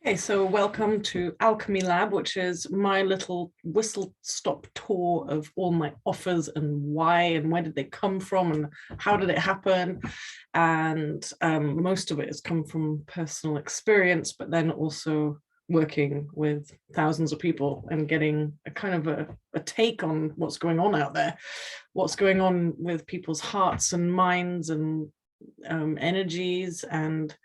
Okay, so welcome to Alchemy Lab, which is my little whistle-stop tour of all my offers and why and where did they come from and how did it happen. And most of it has come from personal experience, but then also working with thousands of people and getting a kind of a take on what's going on out there, what's going on with people's hearts and minds and energies, and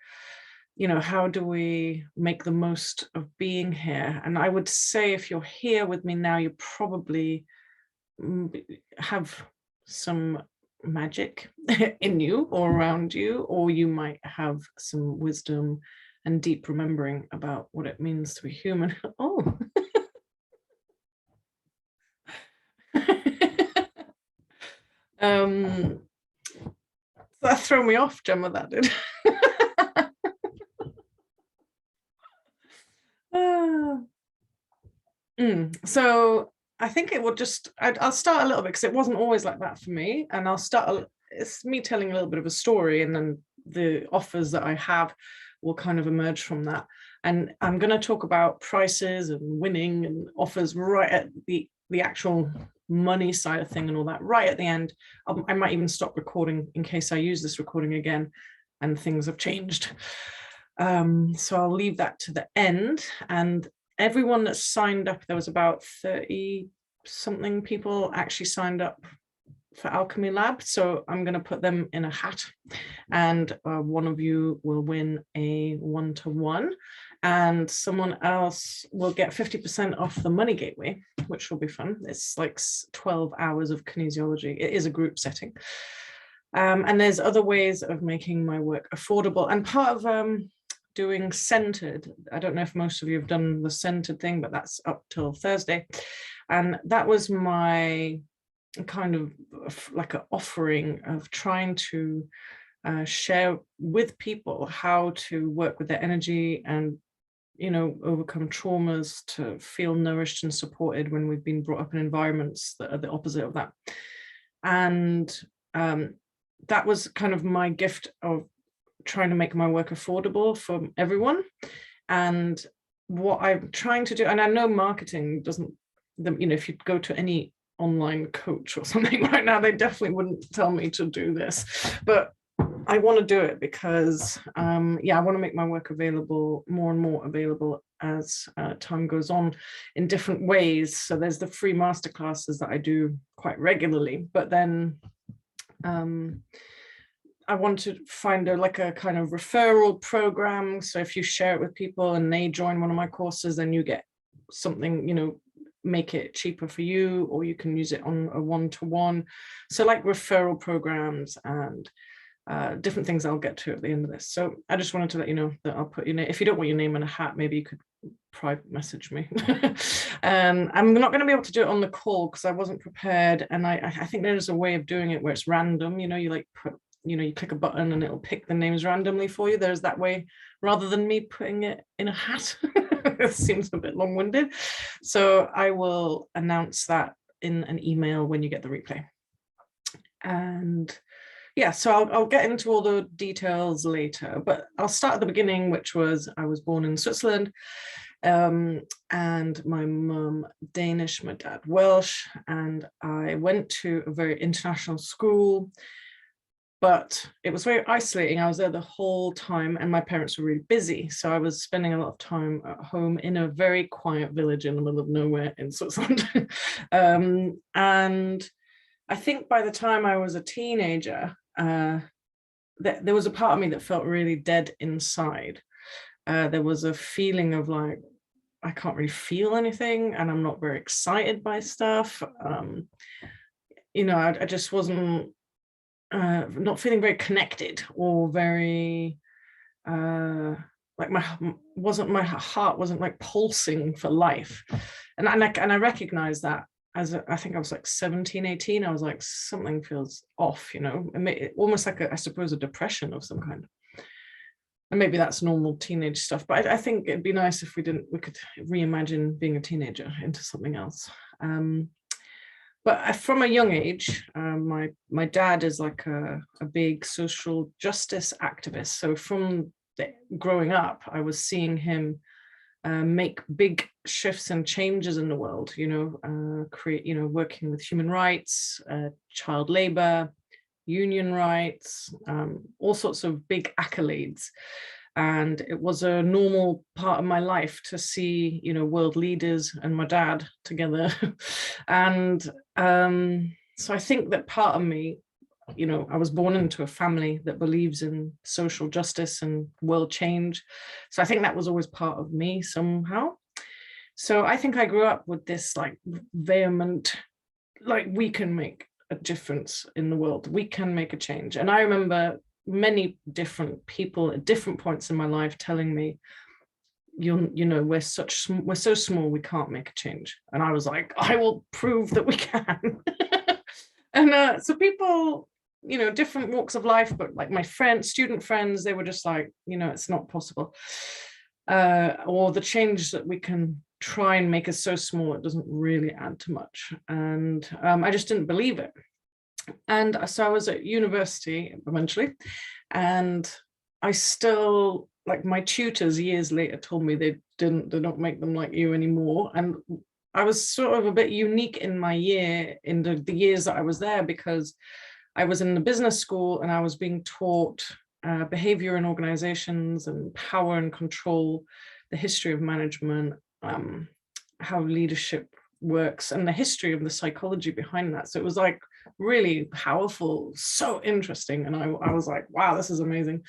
how do we make the most of being here? And I would say if you're here with me now, you probably have some magic in you or around you, or you might have some wisdom and deep remembering about what it means to be human. Oh. That threw me off, Gemma, that did. So I think it will I'll start a little bit because it wasn't always like that for me. And it's me telling a little bit of a story, and then the offers that I have will kind of emerge from that. And I'm going to talk about prices and winning and offers right at the actual money side of thing and all that right at the end. I might even stop recording in case I use this recording again and things have changed. So I'll leave that to the end. And everyone that signed up, there was about 30 something people actually signed up for Alchemy Lab. So I'm going to put them in a hat, and one of you will win a 1-to-1, and someone else will get 50% off the money gateway, which will be fun. It's like 12 hours of kinesiology. It is a group setting. And there's other ways of making my work affordable. And part of doing centered, I don't know if most of you have done the centered thing, but that's up till Thursday. And that was my kind of like an offering of trying to share with people how to work with their energy and overcome traumas, to feel nourished and supported when we've been brought up in environments that are the opposite of that. And that was kind of my gift of trying to make my work affordable for everyone. And what I'm trying to do, and I know marketing doesn't, if you go to any online coach or something right now, they definitely wouldn't tell me to do this, but I want to do it because I want to make my work available, more and more available as time goes on in different ways. So there's the free masterclasses that I do quite regularly, but then I want to find a kind of referral program. So if you share it with people and they join one of my courses, then you get something, make it cheaper for you, or you can use it on a 1-to-1. So like referral programs and different things I'll get to at the end of this. So I just wanted to let you know that I'll put your name. If you don't want your name in a hat, maybe you could private message me. I'm not going to be able to do it on the call because I wasn't prepared. And I think there's a way of doing it where it's random, you like put, you click a button and it'll pick the names randomly for you. There's that way, rather than me putting it in a hat. It seems a bit long-winded. So I will announce that in an email when you get the replay. And yeah, so I'll get into all the details later, but I'll start at the beginning, which was I was born in Switzerland, and my mum Danish, my dad Welsh, and I went to a very international school, but it was very isolating. I was there the whole time and my parents were really busy. So I was spending a lot of time at home in a very quiet village in the middle of nowhere in Switzerland. And I think by the time I was a teenager, there was a part of me that felt really dead inside. There was a feeling of like, I can't really feel anything and I'm not very excited by stuff. I just wasn't not feeling very connected or very like my heart wasn't like pulsing for life. And I recognized that as I think I was like 17, 18, I was like, something feels off, almost like I suppose a depression of some kind. And maybe that's normal teenage stuff, but I think it'd be nice if we could reimagine being a teenager into something else. But from a young age, my dad is like a big social justice activist. So from growing up, I was seeing him make big shifts and changes in the world, create, working with human rights, child labor, union rights, all sorts of big accolades. And it was a normal part of my life to see, world leaders and my dad together. And so I think that part of me, I was born into a family that believes in social justice and world change. So I think that was always part of me somehow. So I think I grew up with this like vehement, like we can make a difference in the world. We can make a change. And I remember many different people at different points in my life telling me, we're so small, we can't make a change. And I was like, I will prove that we can. And so people, different walks of life, but like my student friends, they were just like, it's not possible. Or the change that we can try and make is so small, it doesn't really add to much. And I just didn't believe it. And so I was at university eventually, and I still, like my tutors years later told me they don't make them like you anymore. And I was sort of a bit unique in my year, in the years that I was there, because I was in the business school and I was being taught behavior in organizations and power and control, the history of management, how leadership works, and the history of the psychology behind that. So it was like really powerful, so interesting. And I was like, wow, this is amazing.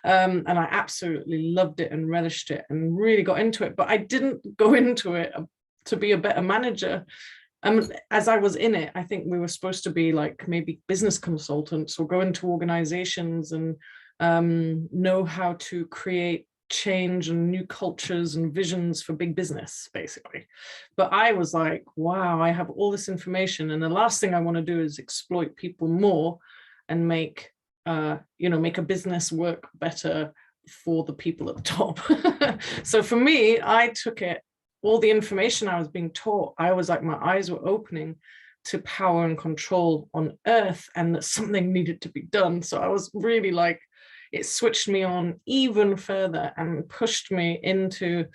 And I absolutely loved it and relished it and really got into it. But I didn't go into it to be a better manager. As I was in it, I think we were supposed to be like maybe business consultants or go into organizations and know how to create change and new cultures and visions for big business, basically. But I was like, wow, I have all this information, and the last thing I want to do is exploit people more and make a business work better for the people at the top. So for me, I took it, all the information I was being taught, I was like, my eyes were opening to power and control on earth, and that something needed to be done. So I was really like, it switched me on even further and pushed me into,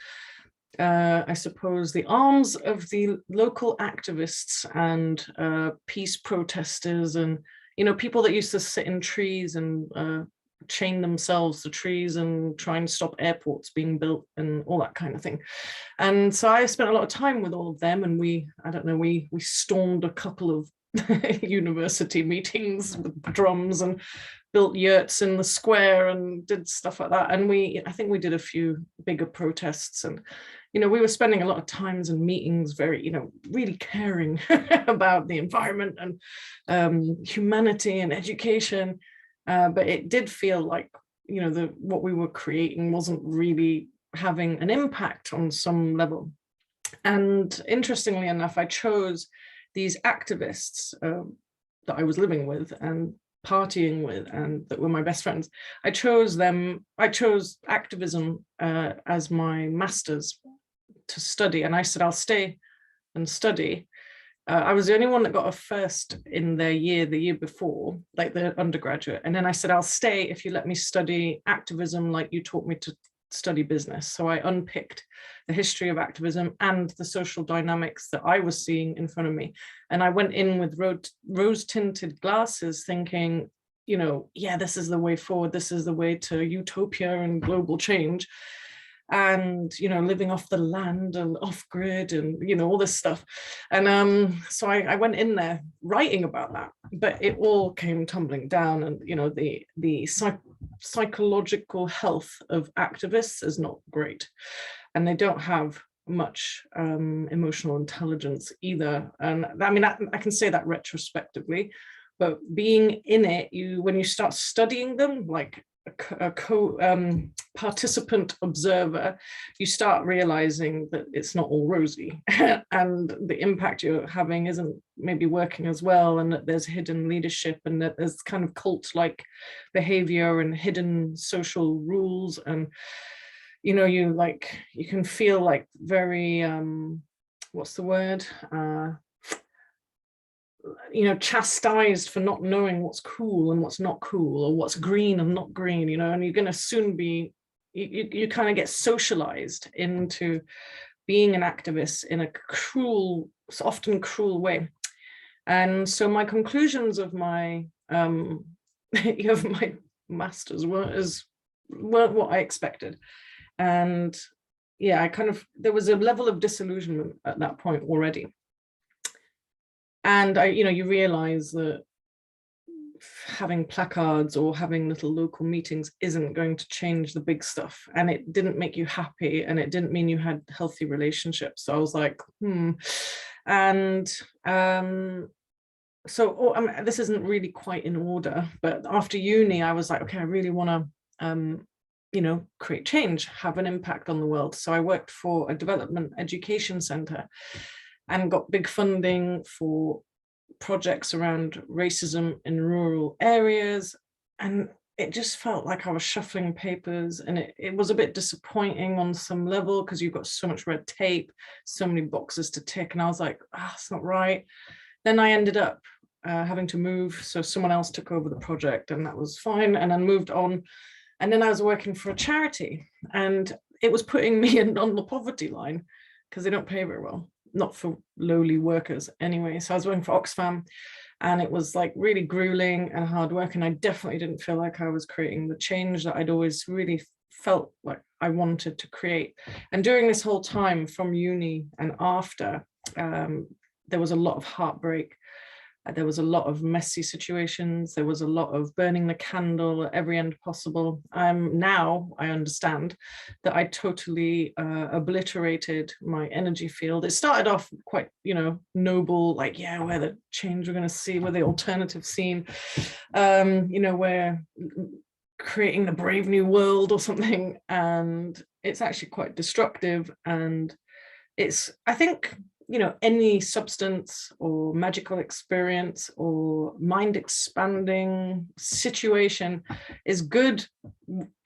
I suppose, the arms of the local activists and peace protesters, and, people that used to sit in trees and chain themselves to trees and try and stop airports being built and all that kind of thing. And so I spent a lot of time with all of them, and we stormed a couple of university meetings with drums and built yurts in the square and did stuff like that. And I think we did a few bigger protests, and we were spending a lot of times and meetings very, really caring about the environment and humanity and education. But it did feel like, what we were creating wasn't really having an impact on some level. And interestingly enough, I chose these activists that I was living with and partying with and that were my best friends. I chose activism as my master's to study. And I said, I'll stay and study. I was the only one that got a first in their year, the year before, like the undergraduate. And then I said, I'll stay if you let me study activism like you taught me to study business. So I unpicked the history of activism and the social dynamics that I was seeing in front of me. And I went in with rose-tinted glasses thinking, yeah, this is the way forward. This is the way to utopia and global change. And living off the land and off grid and all this stuff. And so I went in there writing about that, but it all came tumbling down. And the psychological health of activists is not great, and they don't have much emotional intelligence either. And I mean, I can say that retrospectively, but being in it, when you start studying them, like a participant observer, you start realizing that it's not all rosy and the impact you're having isn't maybe working as well, and that there's hidden leadership, and that there's kind of cult-like behavior and hidden social rules. And you can feel like very what's the word, chastised for not knowing what's cool and what's not cool, or what's green and not green, and you're going to soon be you kind of get socialized into being an activist in a cruel, often cruel way. And so my conclusions of my of my masters weren't what I expected. And yeah, there was a level of disillusionment at that point already. And you realize that having placards or having little local meetings isn't going to change the big stuff, and it didn't make you happy, and it didn't mean you had healthy relationships. So I was like, and this isn't really quite in order, but after uni I was like, okay, I really want to create change, have an impact on the world. So I worked for a development education center and got big funding for projects around racism in rural areas. And it just felt like I was shuffling papers, and it was a bit disappointing on some level, because you've got so much red tape, so many boxes to tick. And I was like, it's not right. Then I ended up having to move. So someone else took over the project, and that was fine. And then moved on. And then I was working for a charity, and it was putting me on the poverty line, because they don't pay very well, not for lowly workers anyway. So I was working for Oxfam, and it was like really grueling and hard work. And I definitely didn't feel like I was creating the change that I'd always really felt like I wanted to create. And during this whole time from uni and after, there was a lot of heartbreak. There was a lot of messy situations. There was a lot of burning the candle at every end possible. Now I understand that I totally obliterated my energy field. It started off quite, noble, like, yeah, we're the change we're going to see, we're the alternative scene, we're creating the brave new world or something. And it's actually quite destructive. And I think, any substance or magical experience or mind expanding situation is good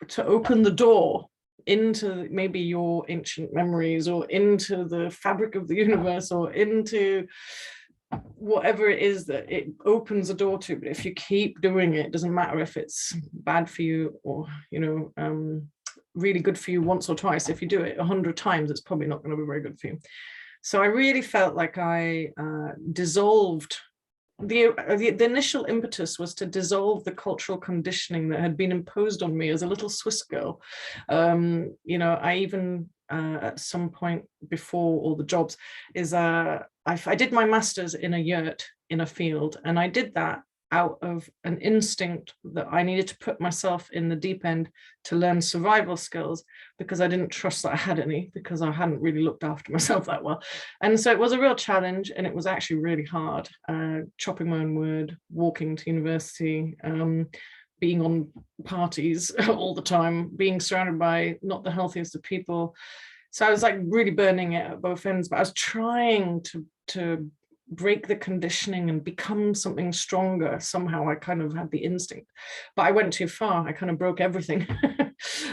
to open the door into maybe your ancient memories, or into the fabric of the universe, or into whatever it is that it opens a door to. But if you keep doing it, doesn't matter if it's bad for you or, really good for you once or twice. If you do it 100 times, it's probably not going to be very good for you. So I really felt like I dissolved. The initial impetus was to dissolve the cultural conditioning that had been imposed on me as a little Swiss girl. I even at some point before all the jobs I did my master's in a yurt in a field, and I did that out of an instinct that I needed to put myself in the deep end to learn survival skills, because I didn't trust that I had any, because I hadn't really looked after myself that well. And so it was a real challenge, and it was actually really hard, chopping my own wood, walking to university, being on parties all the time, being surrounded by not the healthiest of people. So I was like really burning it at both ends, but I was trying to break the conditioning and become something stronger. Somehow I kind of had the instinct, but I went too far. I kind of broke everything.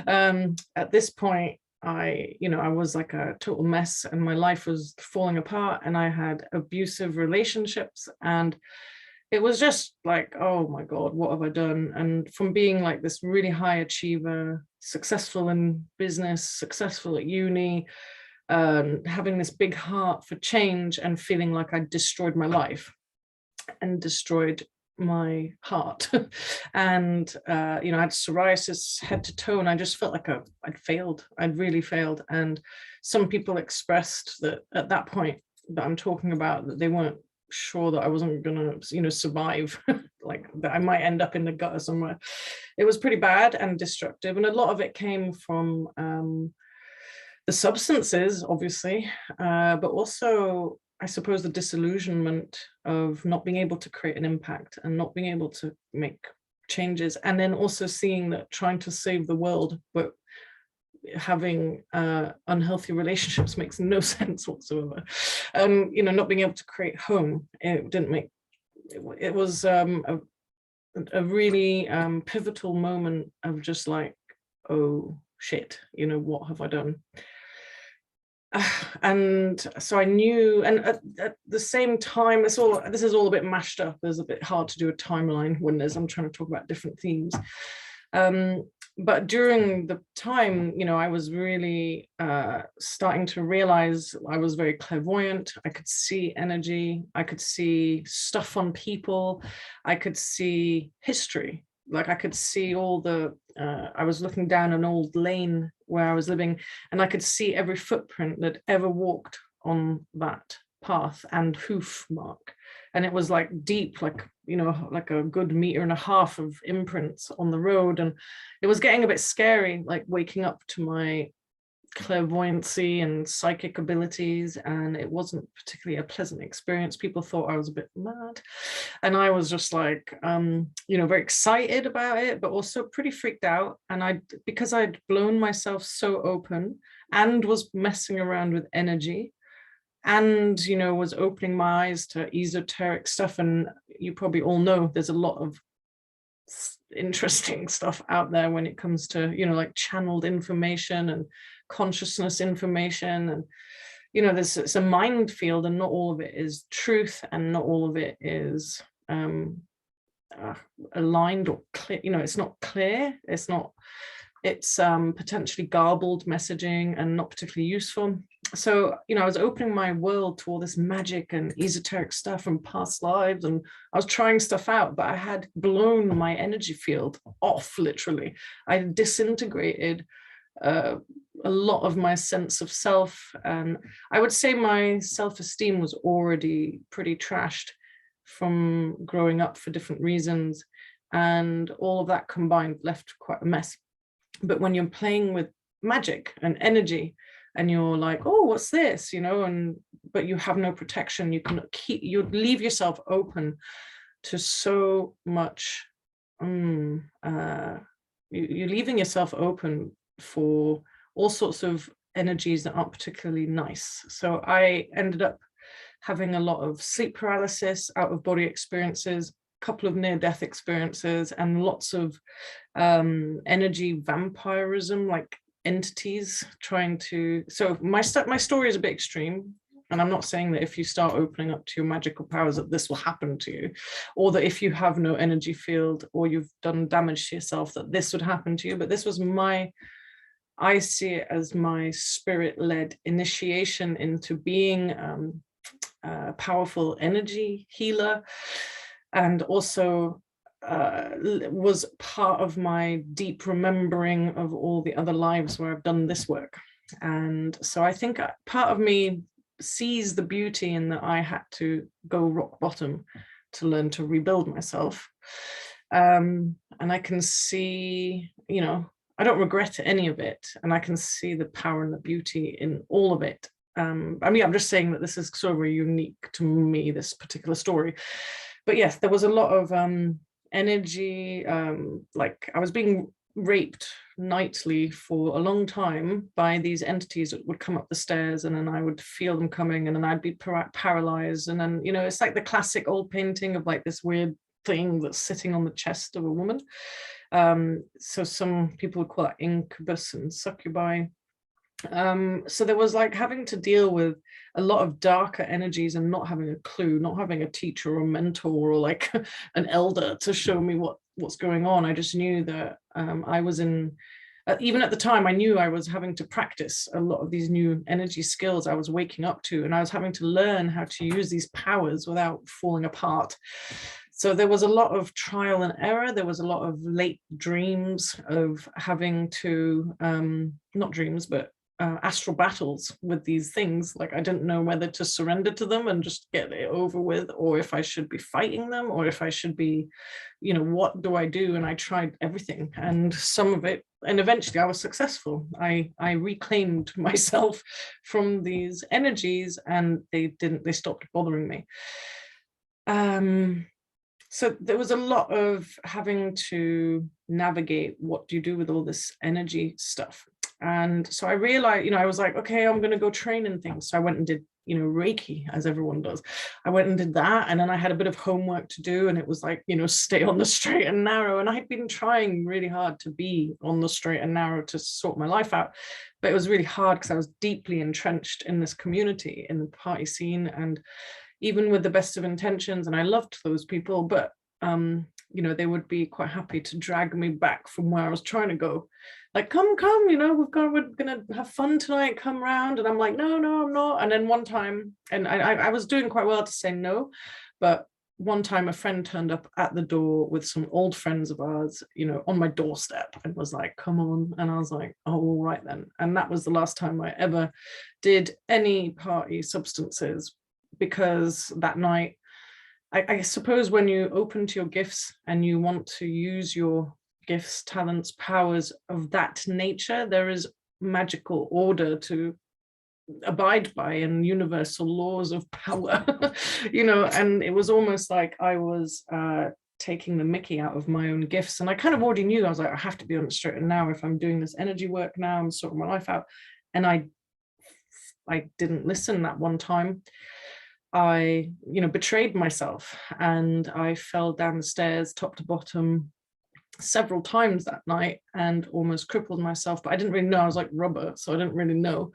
At this point, I was like a total mess, and my life was falling apart, and I had abusive relationships, and it was just like, oh my God, what have I done? And from being like this really high achiever, successful in business, successful at uni, having this big heart for change, and feeling like I destroyed my life and destroyed my heart. And I had psoriasis head to toe, and I just felt like I'd failed. I'd really failed. And some people expressed that at that point that I'm talking about, that they weren't sure that I wasn't gonna survive, like that I might end up in the gutter somewhere. It was pretty bad and destructive, and a lot of it came from the substances, obviously, but also, I suppose, the disillusionment of not being able to create an impact and not being able to make changes. And then also seeing that trying to save the world, but having unhealthy relationships makes no sense whatsoever. Not being able to create home, it was a really pivotal moment of just like, oh shit, what have I done? And so I knew, and at the same time, this is all a bit mashed up. It's a bit hard to do a timeline when I'm trying to talk about different themes. But during the time, you know, I was really starting to realize I was very clairvoyant. I could see energy. I could see stuff on people. I could see history. Like I could see all the, I was looking down an old lane where I was living, and I could see every footprint that ever walked on that path and hoof mark. And it was like deep, like, you know, like a good 1.5 meters of imprints on the road. And it was getting a bit scary, like waking up to my clairvoyancy and psychic abilities, and it wasn't particularly a pleasant experience. People thought I was a bit mad, and I was just like, you know, very excited about it, but also pretty freaked out. And because I'd blown myself so open and was messing around with energy, and, you know, was opening my eyes to esoteric stuff. And you probably all know there's a lot of interesting stuff out there when it comes to, you know, like channeled information and consciousness information. And, you know, it's a minefield, and not all of it is truth, and not all of it is aligned or clear. You know, it's not clear. It's potentially garbled messaging and not particularly useful. So, you know, I was opening my world to all this magic and esoteric stuff from past lives, and I was trying stuff out, but I had blown my energy field off, literally. I disintegrated a lot of my sense of self, and I would say my self-esteem was already pretty trashed from growing up for different reasons, and all of that combined left quite a mess. But when you're playing with magic and energy, and you're like, oh, what's this, you know, but you have no protection, you leave yourself open to so much, you're leaving yourself open for all sorts of energies that aren't particularly nice. So I ended up having a lot of sleep paralysis, out of body experiences, couple of near-death experiences, and lots of energy vampirism, like entities trying to. So my story is a bit extreme, and I'm not saying that if you start opening up to your magical powers that this will happen to you, or that if you have no energy field or you've done damage to yourself that this would happen to you. But this was I see it as my spirit-led initiation into being a powerful energy healer, and also was part of my deep remembering of all the other lives where I've done this work. And so I think part of me sees the beauty in that I had to go rock bottom to learn to rebuild myself. And I can see, you know, I don't regret any of it, and I can see the power and the beauty in all of it. I mean, I'm just saying that this is sort of unique to me, this particular story. But yes, there was a lot of energy, like I was being raped nightly for a long time by these entities that would come up the stairs, and then I would feel them coming, and then I'd be paralyzed. And then, you know, it's like the classic old painting of like this weird thing that's sitting on the chest of a woman. So some people would call that incubus and succubi. So there was like having to deal with a lot of darker energies and not having a clue, not having a teacher or mentor or like an elder to show me what's going on. I just knew that I was in, even at the time, I knew I was having to practice a lot of these new energy skills I was waking up to, and I was having to learn how to use these powers without falling apart. So there was a lot of trial and error. There was a lot of late dreams of having to, not dreams, but astral battles with these things. Like I didn't know whether to surrender to them and just get it over with, or if I should be fighting them, or if I should be, you know, what do I do? And I tried everything, and some of it, and eventually I was successful. I reclaimed myself from these energies, and they stopped bothering me. So there was a lot of having to navigate, what do you do with all this energy stuff? And so I realized, you know, I was like, okay, I'm going to go train in things. So I went and did, you know, Reiki, as everyone does. I went and did that. And then I had a bit of homework to do. And it was like, you know, stay on the straight and narrow. And I had been trying really hard to be on the straight and narrow to sort my life out. But it was really hard because I was deeply entrenched in this community, in the party scene. And even with the best of intentions, and I loved those people, but you know, they would be quite happy to drag me back from where I was trying to go. Like, come, you know, we're gonna have fun tonight, come round. And I'm like, no, I'm not. And then one time, and I was doing quite well to say no, but one time a friend turned up at the door with some old friends of ours, you know, on my doorstep, and was like, come on. And I was like, oh, all right then. And that was the last time I ever did any party substances, because that night, I suppose when you open to your gifts and you want to use your gifts, talents, powers of that nature, there is magical order to abide by and universal laws of power, you know. And it was almost like I was taking the mickey out of my own gifts. And I kind of already knew, I was like, I have to be on it straight. And now if I'm doing this energy work now, I'm sorting my life out. And I didn't listen that one time. I, you know, betrayed myself, and I fell down the stairs top to bottom several times that night and almost crippled myself. But I didn't really know. I was like rubber, so I didn't really know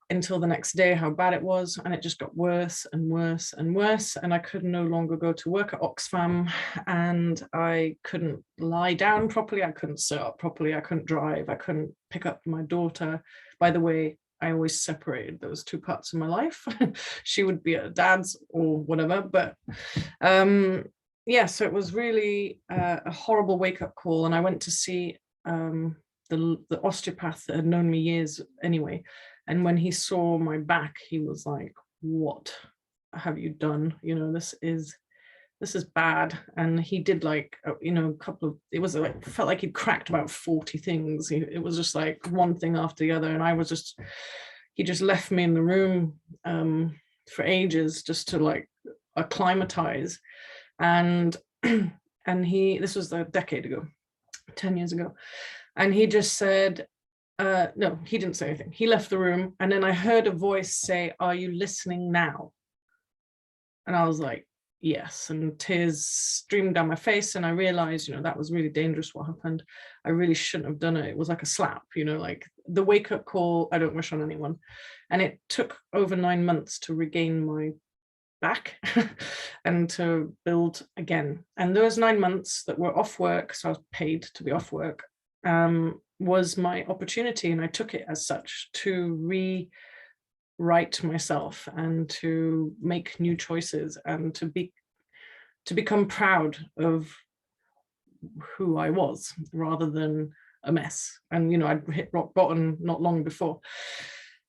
until the next day how bad it was. And it just got worse and worse and worse. And I could no longer go to work at Oxfam, and I couldn't lie down properly. I couldn't sit up properly. I couldn't drive. I couldn't pick up my daughter. By the way, I always separated those two parts of my life. She would be at dad's or whatever. But yeah, so it was really a horrible wake-up call. And I went to see the osteopath that had known me years anyway. And when he saw my back, he was like, what have you done? You know, this is bad. And he did like, you know, a couple of, it was like, felt like he'd cracked about 40 things. It was just like one thing after the other. And I was just, he just left me in the room for ages just to like acclimatize. And this was a decade ago, 10 years ago. And he just said, no, he didn't say anything. He left the room. And then I heard a voice say, are you listening now? And I was like, yes. And tears streamed down my face. And I realized, you know, that was really dangerous what happened. I really shouldn't have done it. It was like a slap, you know, like the wake-up call I don't wish on anyone. And it took over 9 months to regain my back and to build again. And those 9 months that were off work, so I was paid to be off work, was my opportunity. And I took it as such to rewrite myself and to make new choices and to become proud of who I was rather than a mess. And, you know, I'd hit rock bottom not long before.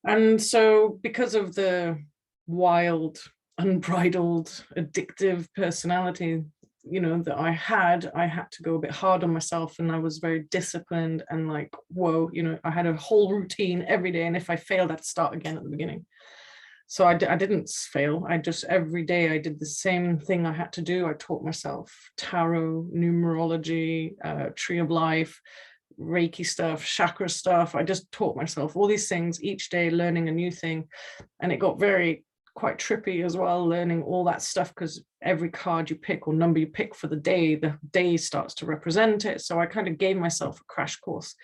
And so because of the wild, unbridled, addictive personality, you know, that I had to go a bit hard on myself. And I was very disciplined and like, whoa, you know, I had a whole routine every day. And if I failed, I'd start again at the beginning. So I didn't fail. I just, every day I did the same thing I had to do. I taught myself tarot, numerology, tree of life, Reiki stuff, chakra stuff. I just taught myself all these things each day, learning a new thing. And it got quite trippy as well, learning all that stuff, because every card you pick or number you pick for the day starts to represent it. So I kind of gave myself a crash course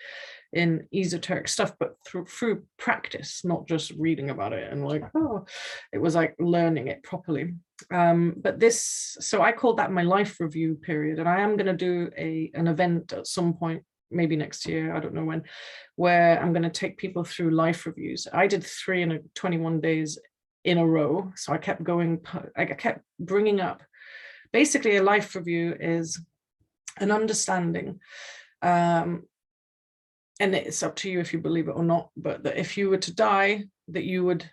in esoteric stuff, but through practice, not just reading about it and like, oh, it was like learning it properly. So I called that my life review period. And I am going to do an event at some point, maybe next year, I don't know when, where I'm going to take people through life reviews. I did 3 in 21 days in a row. So I kept going, I kept bringing up, basically a life review is an understanding, and it's up to you if you believe it or not, but that if you were to die, that you would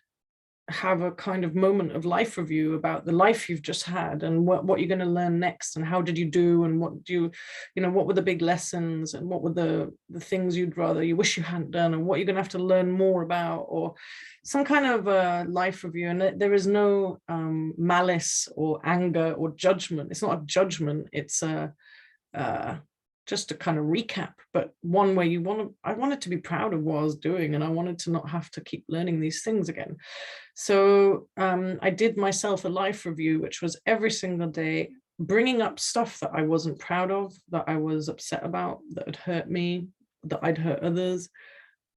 have a kind of moment of life review about the life you've just had and what you're going to learn next, and how did you do, and what do you know, what were the big lessons, and what were the things you wish you hadn't done, and what you're going to have to learn more about, or some kind of life review. And there is no malice or anger or judgment. It's not a judgment. It's just a kind of recap, but one where I wanted to be proud of what I was doing, and I wanted to not have to keep learning these things again. So I did myself a life review, which was every single day bringing up stuff that I wasn't proud of, that I was upset about, that had hurt me, that I'd hurt others,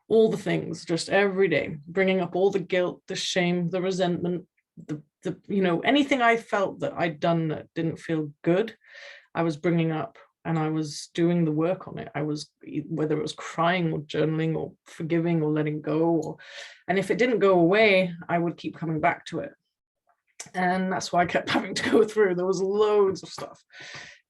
all the things, just every day, bringing up all the guilt, the shame, the resentment, the you know, anything I felt that I'd done that didn't feel good. I was bringing up, and I was doing the work on it. I was, whether it was crying or journaling or forgiving or letting go, and if it didn't go away, I would keep coming back to it. And that's why I kept having to go through. There was loads of stuff.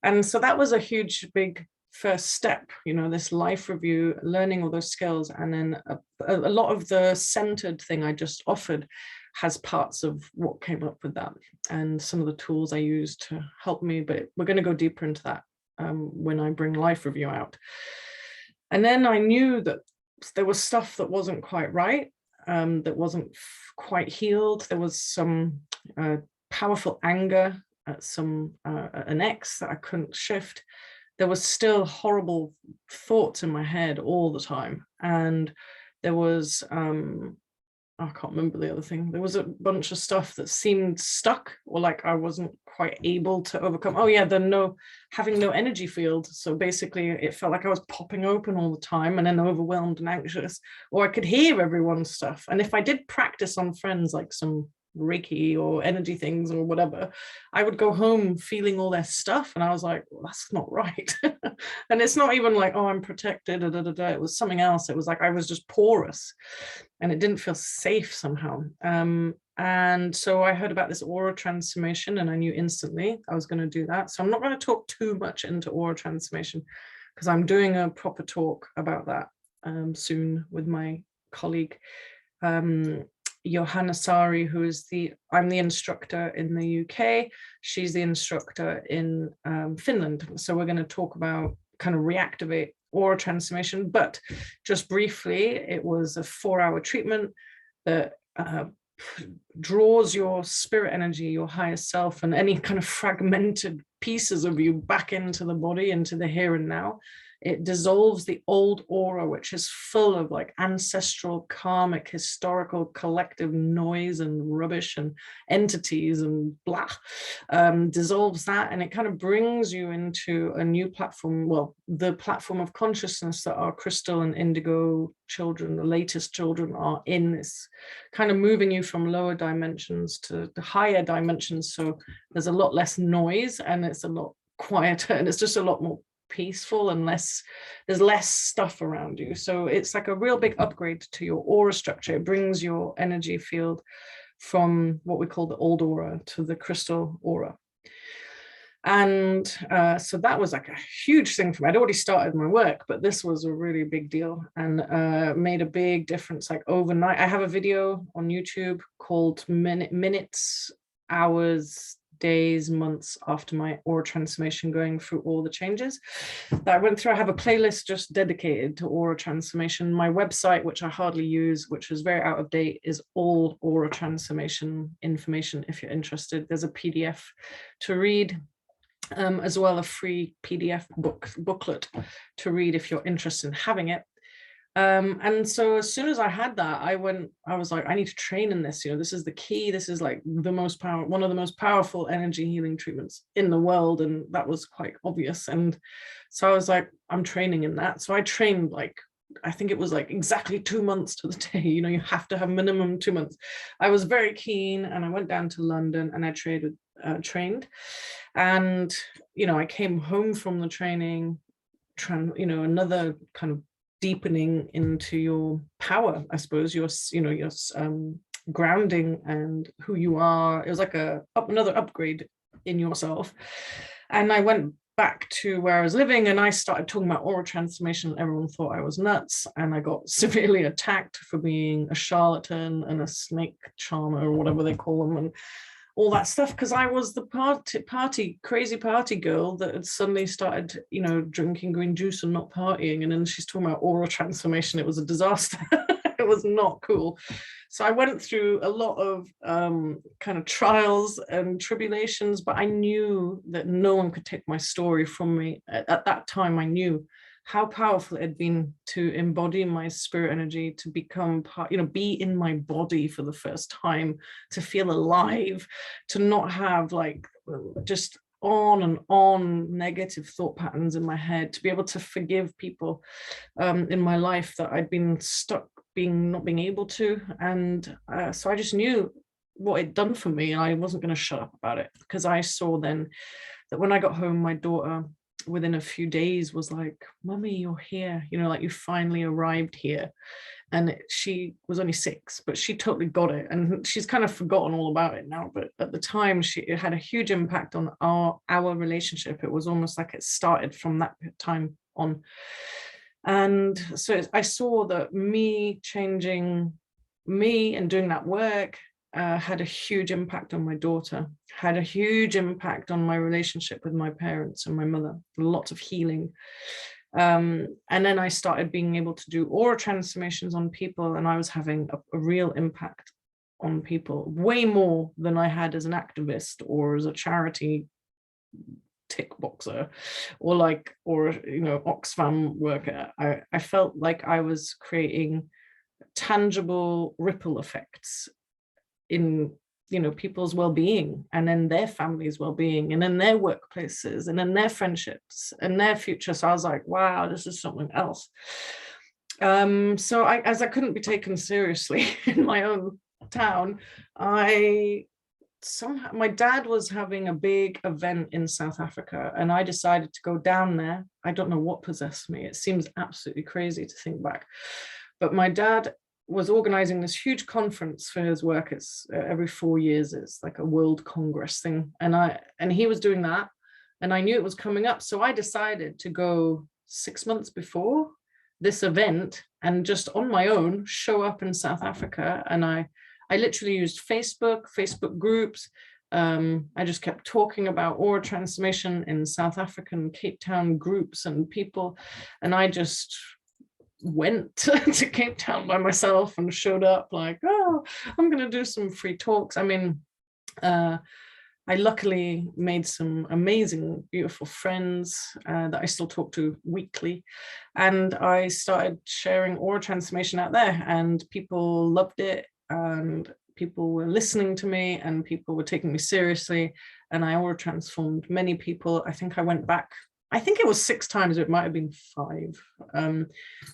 And so that was a huge, big first step, this life review, learning all those skills. And then a lot of the centered thing I just offered has parts of what came up with that and some of the tools I used to help me. But we're going to go deeper into that when I bring life review out. And then I knew that there was stuff that wasn't quite right, that wasn't quite healed. There was some powerful anger at an ex that I couldn't shift. There was still horrible thoughts in my head all the time. And there was, I can't remember the other thing. There was a bunch of stuff that seemed stuck, or like I wasn't quite able to overcome. Oh yeah, having no energy field. So basically it felt like I was popping open all the time and then overwhelmed and anxious, or I could hear everyone's stuff. And if I did practice on friends, like some Reiki or energy things or whatever, I would go home feeling all their stuff, and I was like, well, that's not right. And it's not even like, oh, I'm protected, it was something else. It was like I was just porous, and it didn't feel safe somehow. And so I heard about this aura transformation, and I knew instantly I was going to do that. So I'm not going to talk too much into aura transformation, because I'm doing a proper talk about that soon with my colleague Johanna Sari, I'm the instructor in the UK. She's the instructor in Finland. So we're going to talk about kind of reactivate aura transformation. But just briefly, it was a 4-hour treatment that draws your spirit energy, your higher self, and any kind of fragmented pieces of you back into the body, into the here and now. It dissolves the old aura, which is full of like ancestral, karmic, historical, collective noise and rubbish and entities and blah. Dissolves that, and it kind of brings you into a new platform. Well, the platform of consciousness that our crystal and indigo children, the latest children, are in, is kind of moving you from lower dimensions to the higher dimensions. So there's a lot less noise, and it's a lot quieter, and it's just a lot more peaceful, and there's less stuff around you. So it's like a real big upgrade to your aura structure. It brings your energy field from what we call the old aura to the crystal aura. And so that was like a huge thing for me. I'd already started my work, but this was a really big deal, and made a big difference. Like overnight, I have a video on YouTube called Minutes, Hours, Days, Months after my aura transformation, going through all the changes that I went through. I have a playlist just dedicated to aura transformation. My website, which I hardly use, which was very out of date, is all aura transformation information. If you're interested, there's a PDF to read, as well a free PDF booklet to read if you're interested in having it. And so as soon as I had that, I was like, I need to train in this. This is the key. This is like one of the most powerful energy healing treatments in the world. And that was quite obvious. And so I was like, I'm training in that. So I trained I think it was like exactly 2 months to the day. You have to have minimum 2 months. I was very keen, and I went down to London and I trained. And, I came home from the training, another kind of deepening into your power, I suppose, your grounding and who you are. It was like another upgrade in yourself. And I went back to where I was living, and I started talking about aura transformation. Everyone thought I was nuts, and I got severely attacked for being a charlatan and a snake charmer, or whatever they call them, and all that stuff, because I was the crazy party girl that had suddenly started, drinking green juice and not partying. And then she's talking about aura transformation. It was a disaster. It was not cool. So I went through a lot of kind of trials and tribulations, but I knew that no one could take my story from me. At that time, I knew how powerful it had been to embody my spirit energy, to become part, be in my body for the first time, to feel alive, to not have just on and on negative thought patterns in my head, to be able to forgive people in my life that I'd been stuck not being able to. And so I just knew what it'd done for me, and I wasn't going to shut up about it, because I saw then that when I got home, my daughter within a few days was like, "Mummy, you're here, you know, like you finally arrived here." And she was only 6, but she totally got it, and she's kind of forgotten all about it now, but at the time it had a huge impact on our relationship. It was almost like it started from that time on. And so I saw that me changing me and doing that work had a huge impact on my daughter, had a huge impact on my relationship with my parents and my mother, lots of healing. And then I started being able to do aura transformations on people, and I was having a real impact on people, way more than I had as an activist or as a charity tick boxer or Oxfam worker. I felt like I was creating tangible ripple effects in people's well-being, and in their families' well-being, and in their workplaces, and in their friendships and their future. So I was like, wow, this is something else. So as I couldn't be taken seriously in my own town, my dad was having a big event in South Africa, and I decided to go down there. I don't know what possessed me. It seems absolutely crazy to think back, but my dad was organizing this huge conference for his work. It's every 4 years, it's like a world congress thing, and he was doing that, and I knew it was coming up, so I decided to go 6 months before this event and just on my own show up in South Africa. And I literally used Facebook groups. I just kept talking about aura transformation in South African Cape Town groups and people, and I just went to Cape Town by myself and showed up like, oh, I'm going to do some free talks. I mean, I luckily made some amazing, beautiful friends that I still talk to weekly. And I started sharing aura transformation out there, and people loved it, and people were listening to me, and people were taking me seriously. And I aura transformed many people. I think I went back, I think it was 6 times, it might have been 5,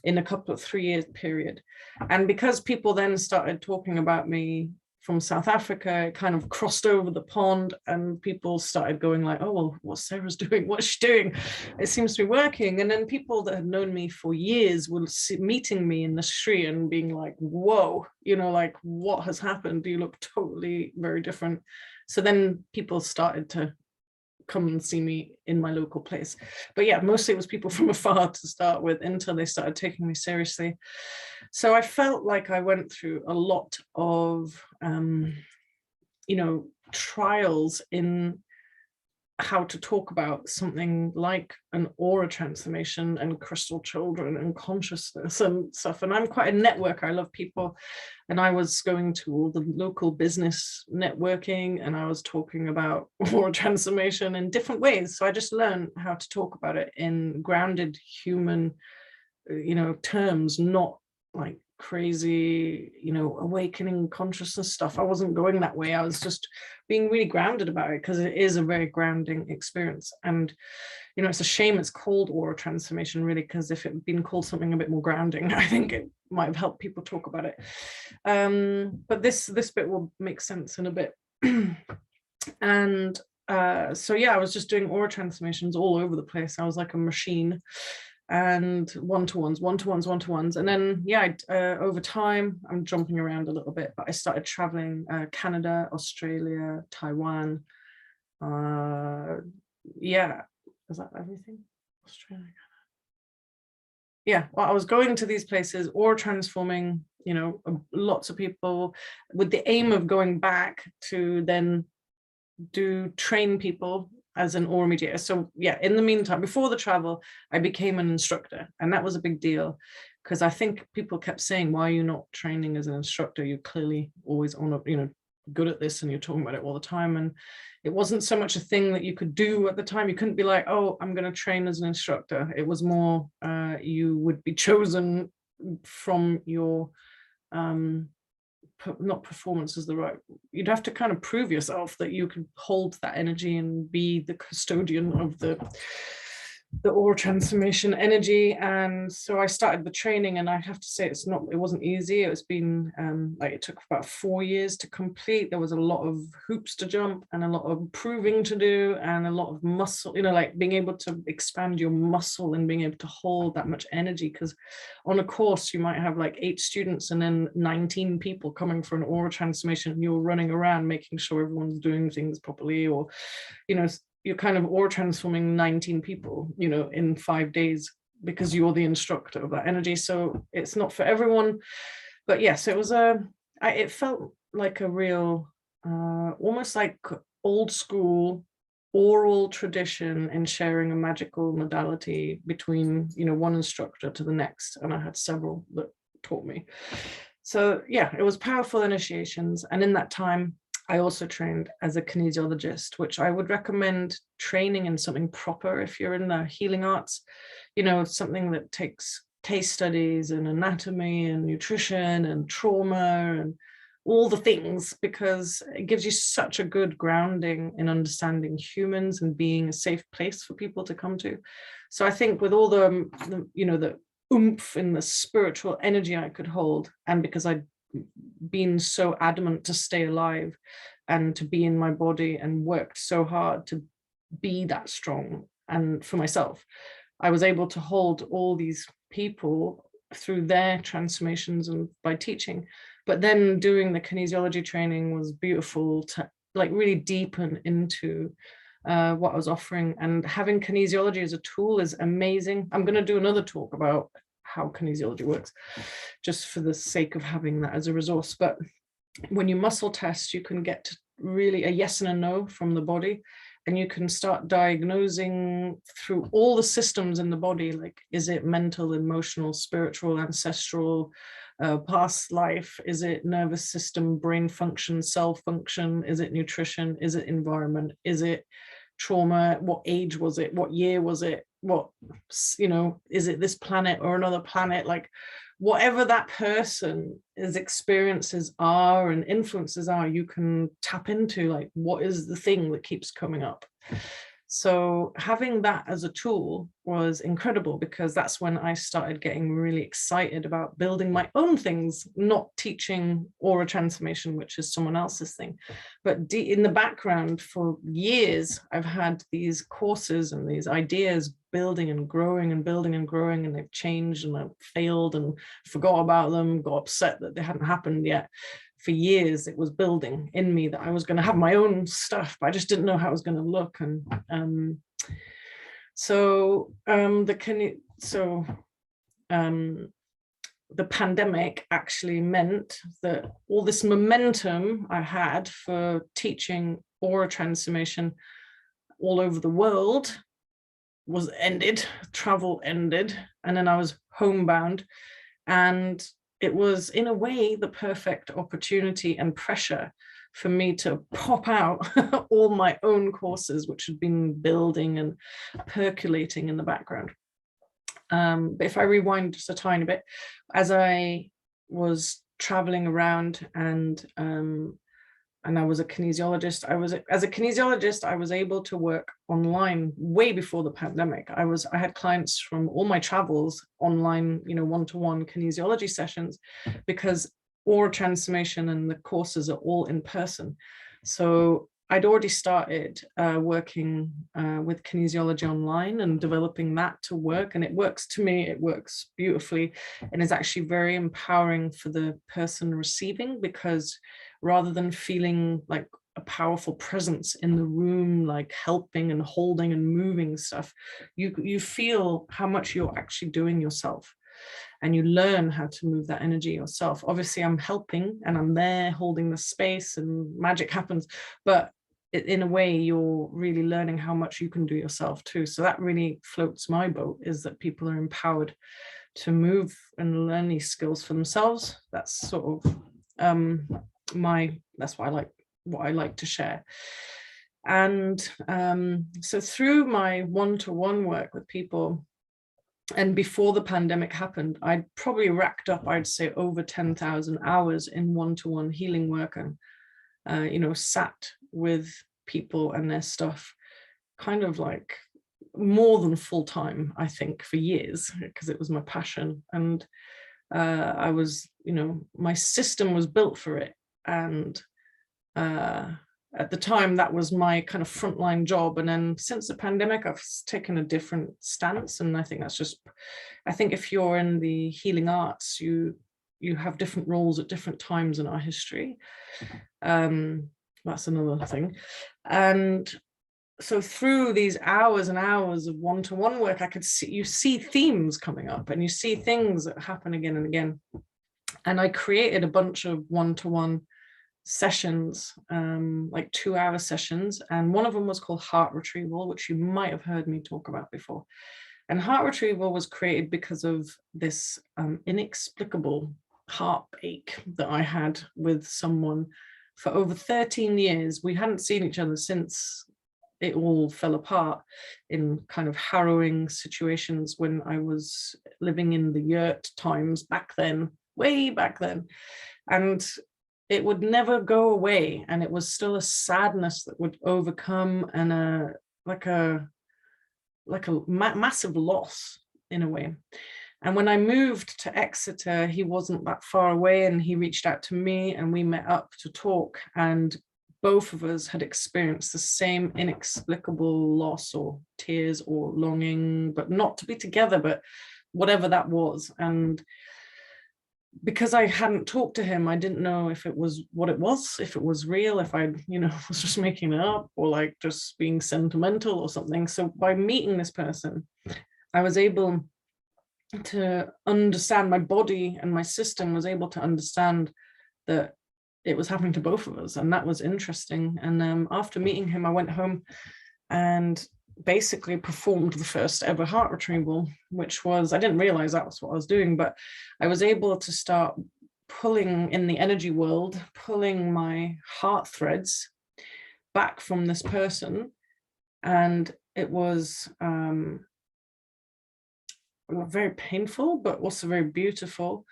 in a couple of 3 years period. And because people then started talking about me from South Africa, it kind of crossed over the pond, and people started going like, oh, well, what's Sarah's doing? What's she doing? It seems to be working. And then people that had known me for years were meeting me in the street and being like, whoa, like, what has happened? You look totally very different. So then people started to come and see me in my local place. But yeah, mostly it was people from afar to start with, until they started taking me seriously. So I felt like I went through a lot of trials in how to talk about something like an aura transformation and crystal children and consciousness and stuff. And I'm quite a networker. I love people. And I was going to all the local business networking, and I was talking about aura transformation in different ways. So I just learned how to talk about it in grounded human, terms, not like crazy, awakening consciousness stuff. I wasn't going that way. I was just being really grounded about it, because it is a very grounding experience. And it's a shame it's called aura transformation, really, because if it had been called something a bit more grounding, I think it might have helped people talk about it. But this bit will make sense in a bit. And so yeah, I was just doing aura transformations all over the place. I was like a machine. And one-to-ones. And then, yeah, over time, I'm jumping around a little bit, but I started traveling Canada, Australia, Taiwan. Yeah, is that everything? Australia, Canada. Yeah, well, I was going to these places or transforming, lots of people, with the aim of going back to then train people as an aura mediator. So yeah, in the meantime, before the travel, I became an instructor, and that was a big deal, because I think people kept saying, why are you not training as an instructor? You're clearly always good at this, and you're talking about it all the time. And it wasn't so much a thing that you could do at the time. You couldn't be like, oh, I'm going to train as an instructor. It was more you would be chosen from your not performance is the right, you'd have to kind of prove yourself that you could hold that energy and be the custodian of the the aura transformation energy. And so I started the training, and I have to say it wasn't easy. It's been like, it took about 4 years to complete. There was a lot of hoops to jump and a lot of proving to do and a lot of muscle, like being able to expand your muscle and being able to hold that much energy. Because on a course you might have like 8 students and then 19 people coming for an aura transformation, and you're running around making sure everyone's doing things properly, or you're kind of aura transforming 19 people, in 5 days, because you're the instructor of that energy. So it's not for everyone. But yes, it was it felt like a real, almost like old school oral tradition in sharing a magical modality between, one instructor to the next. And I had several that taught me. So yeah, it was powerful initiations. And in that time, I also trained as a kinesiologist, which I would recommend training in something proper if you're in the healing arts, something that takes case studies and anatomy and nutrition and trauma and all the things, because it gives you such a good grounding in understanding humans and being a safe place for people to come to. So I think with all the oomph in the spiritual energy I could hold, and because I'd been so adamant to stay alive and to be in my body and worked so hard to be that strong and for myself, I was able to hold all these people through their transformations and by teaching. But then doing the kinesiology training was beautiful to like really deepen into what I was offering. And having kinesiology as a tool is amazing. I'm going to do another talk about how kinesiology works, just for the sake of having that as a resource. But when you muscle test, you can get really a yes and a no from the body, and you can start diagnosing through all the systems in the body, like, is it mental, emotional, spiritual, ancestral, past life? Is it nervous system, brain function, cell function? Is it nutrition? Is it environment? Is it trauma? What age was it? What year was it? What, is it this planet or another planet? Like, whatever that person's experiences are and influences are, you can tap into, like, what is the thing that keeps coming up. So having that as a tool was incredible, because that's when I started getting really excited about building my own things, not teaching aura transformation, which is someone else's thing. But in the background for years, I've had these courses and these ideas building and growing and building and growing, and they've changed and I've failed and forgot about them, got upset that they hadn't happened yet. For years it was building in me that I was going to have my own stuff, but I just didn't know how it was going to look. And the pandemic actually meant that all this momentum I had for teaching aura transformation all over the world was ended. Travel ended, and then I was homebound, and it was in a way the perfect opportunity and pressure for me to pop out all my own courses, which had been building and percolating in the background. But if I rewind just a tiny bit, as I was traveling around and I was a kinesiologist, as a kinesiologist, I was able to work online way before the pandemic. I had clients from all my travels online, one-to-one kinesiology sessions, because aura transformation and the courses are all in person. So I'd already started working with kinesiology online and developing that to work. And it works, to me, it works beautifully, and is actually very empowering for the person receiving, because rather than feeling like a powerful presence in the room, like helping and holding and moving stuff, you feel how much you're actually doing yourself, and you learn how to move that energy yourself. Obviously I'm helping and I'm there holding the space and magic happens, but in a way you're really learning how much you can do yourself too. So that really floats my boat, is that people are empowered to move and learn these skills for themselves. That's sort of that's what I like to share. And so through my one-to-one work with people, and before the pandemic happened, I'd probably racked up, I'd say, over 10,000 hours in one-to-one healing work, and sat with people and their stuff, kind of like more than full time, I think, for years, because it was my passion. And I was, you know, my system was built for it. And at the time, that was my kind of frontline job. And then since the pandemic, I've taken a different stance. And I think that's just, I think if you're in the healing arts, you have different roles at different times in our history. That's another thing. And so through these hours and hours of one-to-one work, I could see, you see themes coming up and you see things that happen again and again. And I created a bunch of one-to-one sessions, like 2-hour sessions. And one of them was called Heart Retrieval, which you might have heard me talk about before. And Heart Retrieval was created because of this inexplicable heartache that I had with someone for over 13 years. We hadn't seen each other since it all fell apart in kind of harrowing situations when I was living in the yurt times back then, way back then. And it would never go away. And it was still a sadness that would overcome, and like a massive loss in a way. And when I moved to Exeter, he wasn't that far away, and he reached out to me and we met up to talk. And both of us had experienced the same inexplicable loss or tears or longing, but not to be together, but whatever that was. And because I hadn't talked to him, I didn't know if it was what it was, if it was real, if I, you know, was just making it up or like just being sentimental or something. So by meeting this person, I was able to understand, my body and my system was able to understand that it was happening to both of us. And that was interesting. And after meeting him, I went home and basically performed the first ever heart retrieval, which was, I didn't realize that was what I was doing, but I was able to start pulling in the energy world, pulling my heart threads back from this person. And it was very painful, but also very beautiful.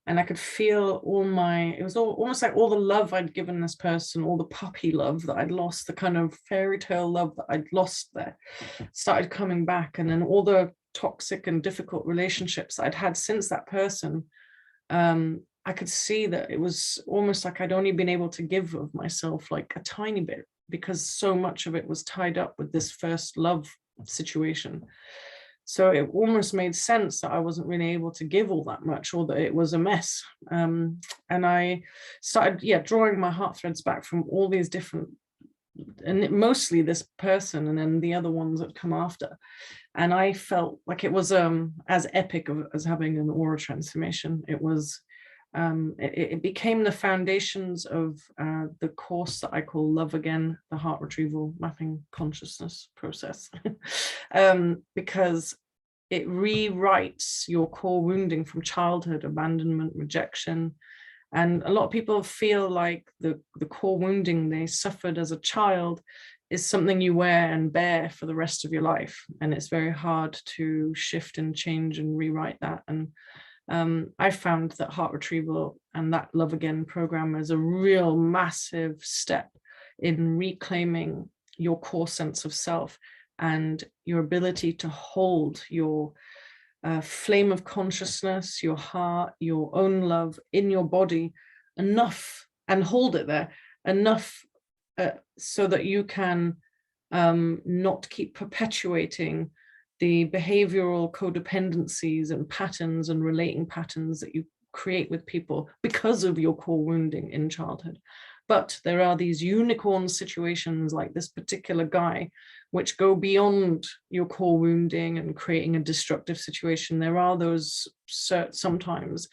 And I could feel it was almost like all the love I'd given this person, all the puppy love that I'd lost, the kind of fairy tale love that I'd lost there, started coming back. And then all the toxic and difficult relationships I'd had since that person, I could see that it was almost like I'd only been able to give of myself like a tiny bit, because so much of it was tied up with this first love situation. So it almost made sense that I wasn't really able to give all that much, or that it was a mess. And I started, drawing my heart threads back from all these different, and mostly this person, and then the other ones that come after. And I felt like it was as epic as having an aura transformation. It was, it became the foundations of the course that I call Love Again, the Heart Retrieval Mapping Consciousness process, because it rewrites your core wounding from childhood, abandonment, rejection. And a lot of people feel like the core wounding they suffered as a child is something you wear and bear for the rest of your life. And it's very hard to shift and change and rewrite that. And I found that heart retrieval and that Love Again program is a real massive step in reclaiming your core sense of self and your ability to hold your flame of consciousness, your heart, your own love in your body enough, and hold it there enough so that you can not keep perpetuating the behavioral codependencies and patterns and relating patterns that you create with people because of your core wounding in childhood. But there are these unicorn situations like this particular guy, which go beyond your core wounding and creating a destructive situation. There are those, sometimes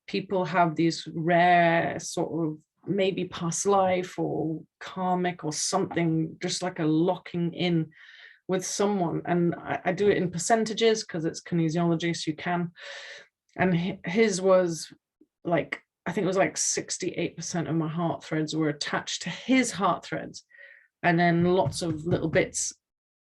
people have these rare sort of maybe past life or karmic or something, just like a locking in with someone. And I do it in percentages because it's kinesiology, so you can. And his was like, I think it was like 68% of my heart threads were attached to his heart threads. And then lots of little bits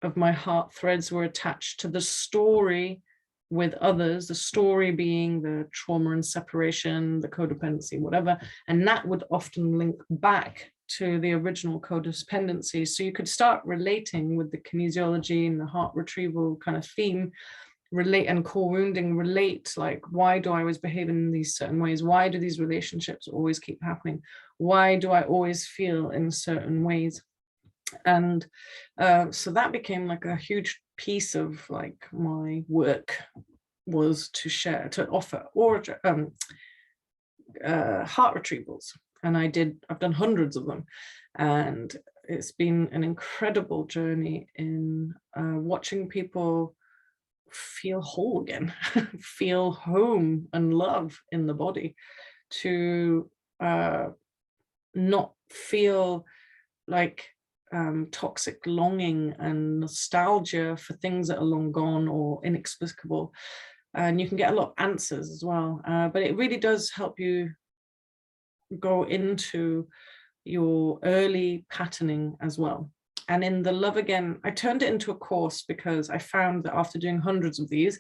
of my heart threads were attached to the story with others, the story being the trauma and separation, the codependency, whatever. And that would often link back to the original codependency. So you could start relating with the kinesiology and the heart retrieval kind of theme, relate, and core wounding, relate, like, why do I always behave in these certain ways? Why do these relationships always keep happening? Why do I always feel in certain ways? And so that became like a huge piece of like my work, was to share, to offer, or heart retrievals. And I've done hundreds of them, and it's been an incredible journey in watching people feel whole again, feel home and love in the body, to not feel like toxic longing and nostalgia for things that are long gone or inexplicable. And you can get a lot of answers as well, but it really does help you go into your early patterning as well. And in the Love Again, I turned it into a course because I found that after doing hundreds of these,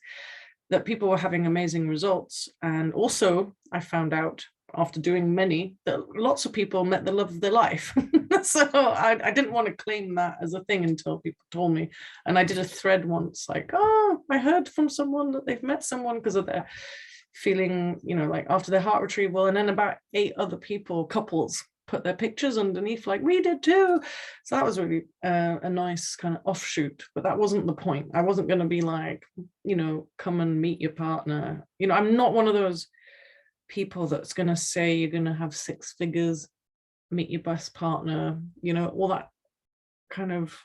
that people were having amazing results. And also I found out after doing many that lots of people met the love of their life. So I didn't want to claim that as a thing until people told me. And I did a thread once, like, oh, I heard from someone that they've met someone because of their feeling, you know, like after their heart retrieval. And then about 8 other people, couples, put their pictures underneath, like, we did too. So that was really a nice kind of offshoot, but that wasn't the point. I wasn't going to be like, you know, come and meet your partner. You know, I'm not one of those people that's going to say you're going to have 6 figures, meet your best partner, you know, all that kind of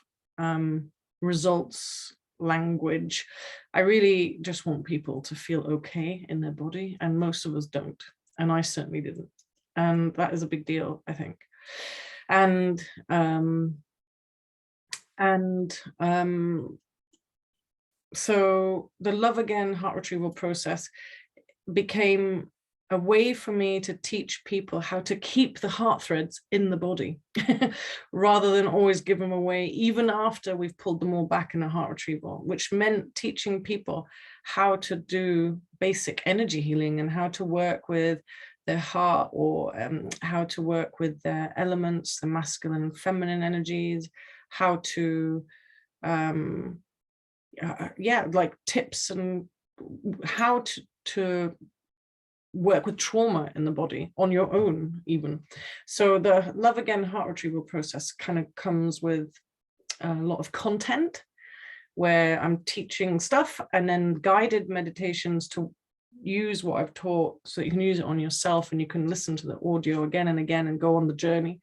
results language. I really just want people to feel okay in their body, and most of us don't, and I certainly didn't, and that is a big deal, I think. And so the Love Again heart retrieval process became a way for me to teach people how to keep the heart threads in the body rather than always give them away, even after we've pulled them all back in a heart retrieval, which meant teaching people how to do basic energy healing and how to work with their heart, or how to work with their elements, the masculine and feminine energies, how to like tips and how to work with trauma in the body on your own even. So the Love Again heart retrieval process kind of comes with a lot of content where I'm teaching stuff, and then guided meditations to use what I've taught so that you can use it on yourself, and you can listen to the audio again and again and go on the journey.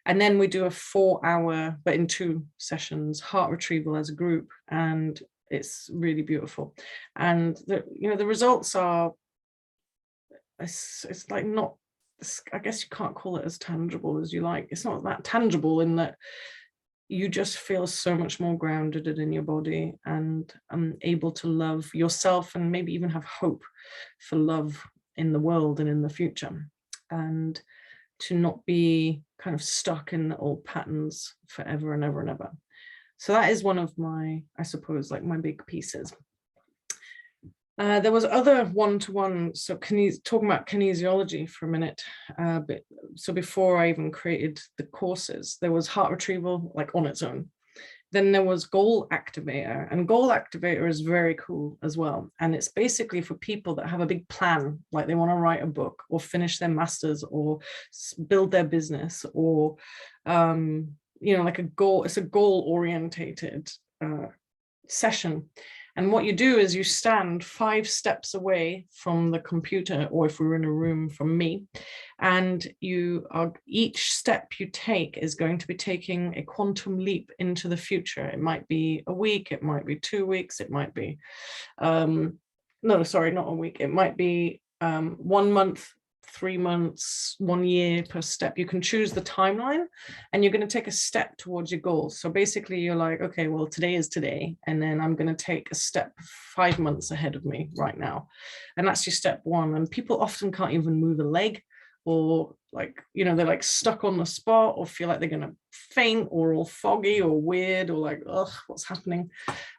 And then we do a 4-hour, but in 2 sessions, heart retrieval as a group, and it's really beautiful. And the results are, it's like not, I guess you can't call it as tangible as you like. It's not that tangible in that you just feel so much more grounded in your body, and able to love yourself, and maybe even have hope for love in the world and in the future, and to not be kind of stuck in the old patterns forever and ever and ever. So that is one of my, I suppose, like my big pieces. There was other one-to-one, so talking about kinesiology for a minute. So before I even created the courses, there was heart retrieval, like on its own. Then there was goal activator, and goal activator is very cool as well. And it's basically for people that have a big plan, like they want to write a book or finish their masters or build their business, or, like a goal. It's a goal orientated session. And what you do is you stand 5 steps away from the computer, or if we're in a room from me, and each step you take is going to be taking a quantum leap into the future. It might be a week, it might be 2 weeks, it might be, no, sorry, not a week. It might be 1 month, 3 months, 1 year per step. You can choose the timeline, and you're going to take a step towards your goals. So basically you're like, okay, well, today is today, and then I'm going to take a step 5 months ahead of me right now. And that's your step 1. And people often can't even move a leg, or like, they're like stuck on the spot, or feel like they're going to faint, or all foggy or weird, or like, ugh, what's happening?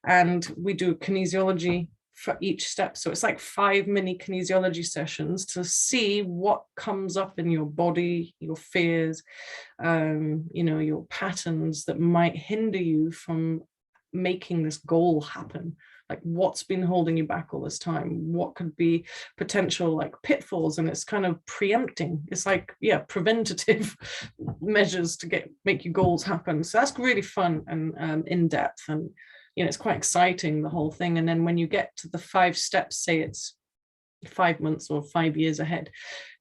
And we do kinesiology for each step. So it's like 5 mini kinesiology sessions to see what comes up in your body, your fears, you know, your patterns that might hinder you from making this goal happen. Like what's been holding you back all this time? What could be potential like pitfalls? And it's kind of preempting. It's like, yeah, preventative measures to make your goals happen. So that's really fun and in depth, and you know, it's quite exciting, the whole thing. And then when you get to the 5 steps, say it's 5 months or 5 years ahead,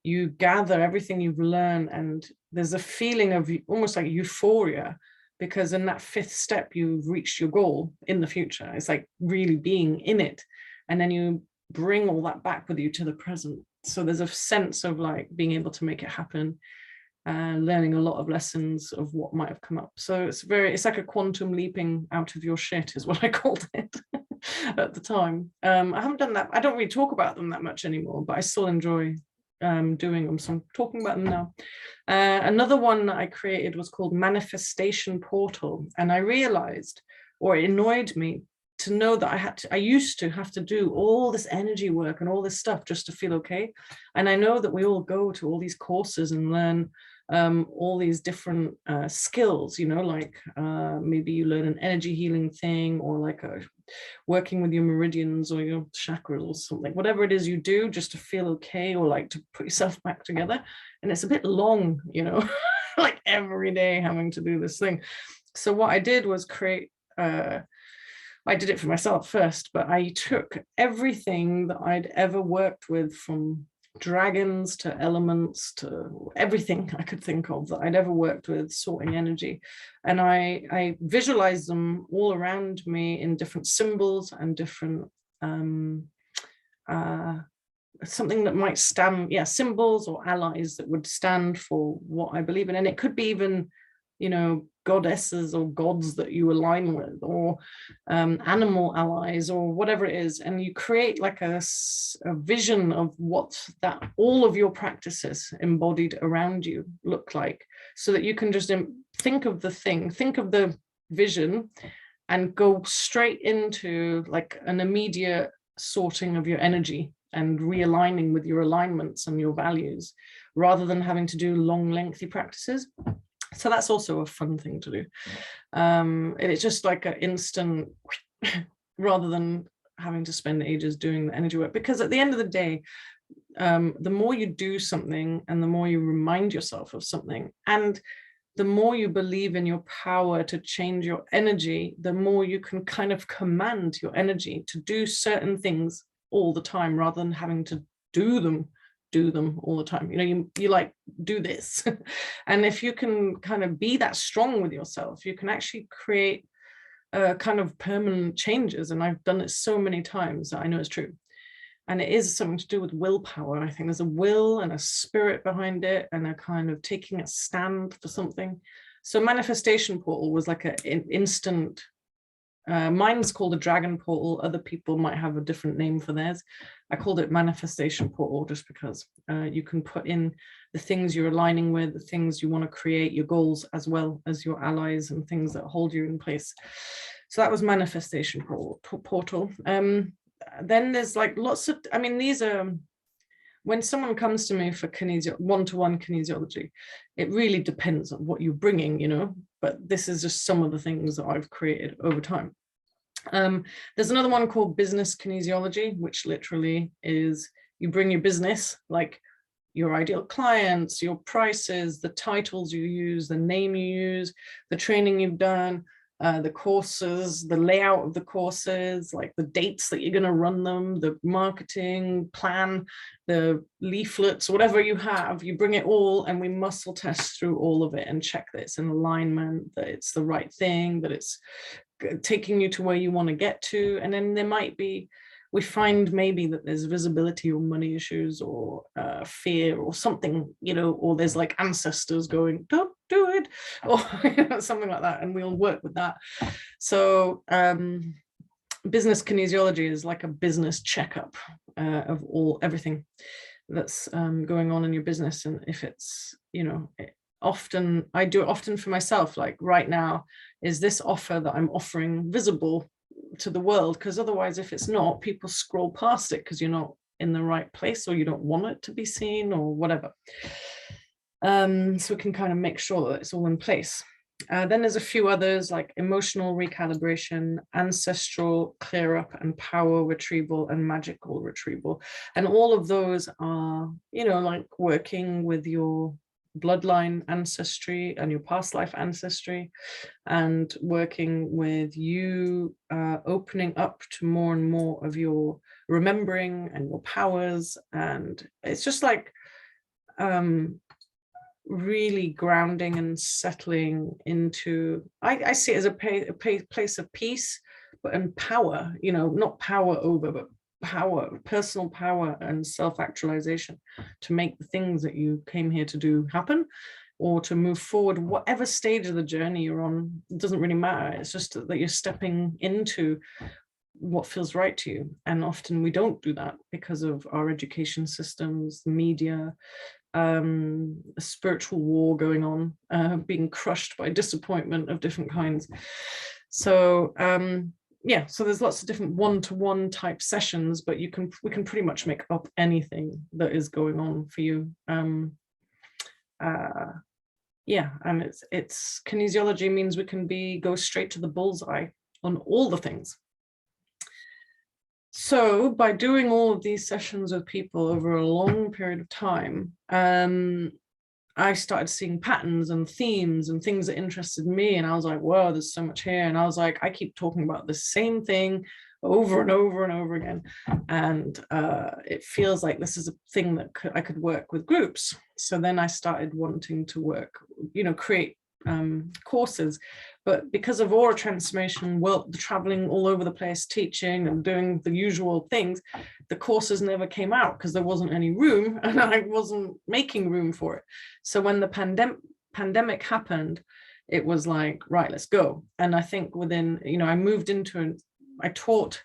you gather everything you've learned, and there's a feeling of almost like euphoria, because in that 5th step you've reached your goal in the future. It's like really being in it, and then you bring all that back with you to the present. So there's a sense of like being able to make it happen, learning a lot of lessons of what might have come up. So it's like a quantum leaping out of your shit is what I called it at the time. I haven't done that. I don't really talk about them that much anymore, but I still enjoy doing them, so I'm talking about them now. Another one that I created was called Manifestation Portal, and I realized, or it annoyed me to know that I used to have to do all this energy work and all this stuff just to feel okay. And I know that we all go to all these courses and learn all these different skills, you know, like maybe you learn an energy healing thing, or like working with your meridians or your chakras or something, whatever it is you do just to feel okay, or like to put yourself back together. And it's a bit long, you know, like every day having to do this thing. So what I did was create, I did it for myself first, but I took everything that I'd ever worked with, from dragons to elements to everything I could think of that I'd ever worked with, sorting energy. And I visualized them all around me in different symbols and different, something that might stand, yeah, symbols or allies that would stand for what I believe in. And it could be even, you know, goddesses or gods that you align with, or animal allies, or whatever it is. And you create like a vision of what that all of your practices embodied around you look like, so that you can just think of the thing, think of the vision, and go straight into like an immediate sorting of your energy and realigning with your alignments and your values, rather than having to do long, lengthy practices. So that's also a fun thing to do. And it's just like an instant, rather than having to spend ages doing the energy work. Because at the end of the day, the more you do something and the more you remind yourself of something, and the more you believe in your power to change your energy, the more you can kind of command your energy to do certain things all the time, rather than having to do them all the time. You know, you like, do this. And if you can kind of be that strong with yourself, you can actually create kind of permanent changes. And I've done it so many times that I know it's true. And it is something to do with willpower. I think there's a will and a spirit behind it, and a kind of taking a stand for something. So Manifestation Portal was like an instant, mine's called a dragon portal. Other people might have a different name for theirs. I called it Manifestation Portal just because you can put in the things you're aligning with, the things you want to create, your goals, as well as your allies and things that hold you in place. So that was Manifestation Portal. Then there's like lots of, I mean, these are, when someone comes to me for one-to-one kinesiology, it really depends on what you're bringing, you know, but this is just some of the things that I've created over time. There's another one called Business Kinesiology, which literally is you bring your business, like your ideal clients, your prices, the titles you use, the name you use, the training you've done, the courses, the layout of the courses, like the dates that you're going to run them, the marketing plan, the leaflets, whatever you have, you bring it all, and we muscle test through all of it and check that it's in alignment, that it's the right thing, that it's taking you to where you want to get to. And then there might be, we find maybe that there's visibility or money issues, or fear or something, you know, or there's like ancestors going, don't do it, or you know, something like that, and we'll work with that. So business kinesiology is like a business checkup of everything that's going on in your business. And if it's, you know, I do it often for myself, like right now, is this offer that I'm offering visible to the world, because otherwise, if it's not, people scroll past it because you're not in the right place, or you don't want it to be seen, or whatever. So we can kind of make sure that it's all in place. Then there's a few others like emotional recalibration, ancestral clear up, and power retrieval, and magical retrieval. And all of those are, you know, like working with your bloodline ancestry and your past life ancestry, and working with you opening up to more and more of your remembering and your powers. And it's just like really grounding and settling into, I see it as a place of peace, but in power, you know, not power over, but power, personal power and self-actualization to make the things that you came here to do happen, or to move forward, whatever stage of the journey you're on. It doesn't really matter. It's just that you're stepping into what feels right to you. And often we don't do that because of our education systems, media, a spiritual war going on, being crushed by disappointment of different kinds. So yeah, so there's lots of different one-to-one type sessions, but we can pretty much make up anything that is going on for you. Yeah, and it's kinesiology means we can go straight to the bullseye on all the things. So by doing all of these sessions with people over a long period of time, I started seeing patterns and themes and things that interested me. And I was like, whoa, there's so much here. And I was like, I keep talking about the same thing over and over and over again. And it feels like this is a thing that I could work with groups. So then I started wanting to work, you know, create courses. But because of aura transformation, well, the traveling all over the place, teaching and doing the usual things, the courses never came out because there wasn't any room, and I wasn't making room for it. So when the pandemic happened, it was like, right, let's go. And I think within, you know, I moved into I taught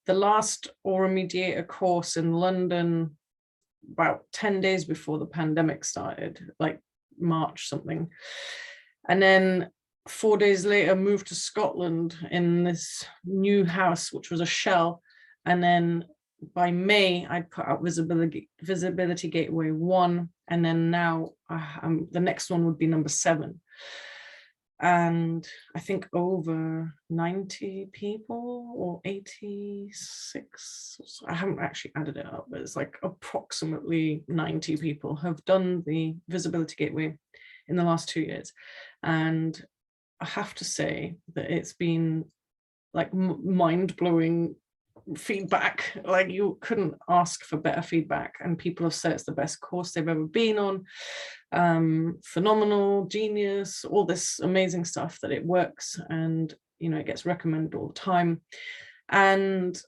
the last aura mediator course in London about 10 days before the pandemic started, like March something. And then 4 days later, moved to Scotland in this new house, which was a shell. And then by May, I'd put out Visibility Gateway 1. And then now the next one would be number 7. And I think over 90 people or 86, I haven't actually added it up, but it's like approximately 90 people have done the Visibility Gateway in the last 2 years. And I have to say that it's been like mind-blowing feedback. Like you couldn't ask for better feedback, and people have said it's the best course they've ever been on. Phenomenal, genius, all this amazing stuff, that it works, and you know, it gets recommended all the time. And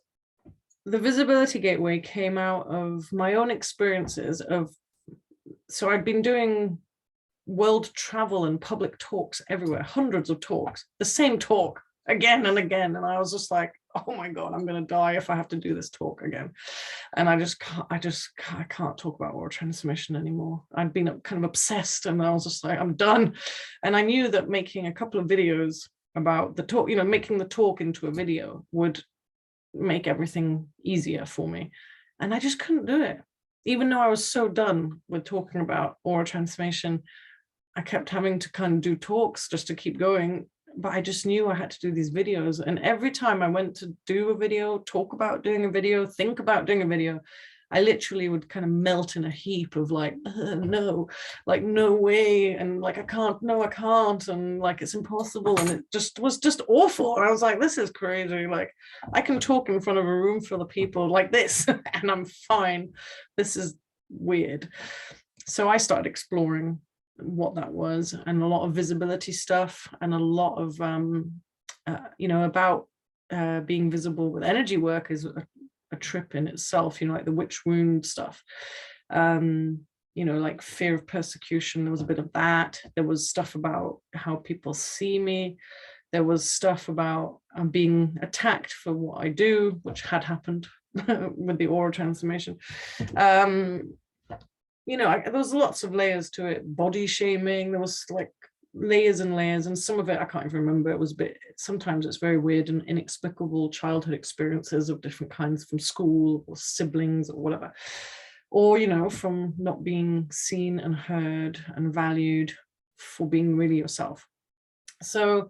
the Visibility Gateway came out of my own experiences so I'd been doing world travel and public talks everywhere, hundreds of talks, the same talk again and again. And I was just like, oh my God, I'm going to die if I have to do this talk again. And I can't talk about aura transformation anymore. I'd been kind of obsessed, and I was just like, I'm done. And I knew that making a couple of videos about the talk, you know, making the talk into a video would make everything easier for me. And I just couldn't do it. Even though I was so done with talking about aura transformation, I kept having to kind of do talks just to keep going. But I just knew I had to do these videos. And every time I went to do a video, talk about doing a video, think about doing a video, I literally would kind of melt in a heap of like, no, like, no way. And like, I can't, and like, it's impossible. And it just was just awful. And I was like, this is crazy. Like, I can talk in front of a room full of people like this and I'm fine. This is weird. So I started exploring what that was, and a lot of visibility stuff, and a lot of you know, about being visible with energy work is a trip in itself, you know, like the witch wound stuff, you know, like fear of persecution. There was a bit of that. There was stuff about how people see me. There was stuff about being attacked for what I do, which had happened with the aura transformation. You know, there was lots of layers to it. Body shaming. There was like layers and layers, and some of it I can't even remember. It was a bit, sometimes it's very weird and inexplicable childhood experiences of different kinds from school or siblings or whatever, or, you know, from not being seen and heard and valued for being really yourself. So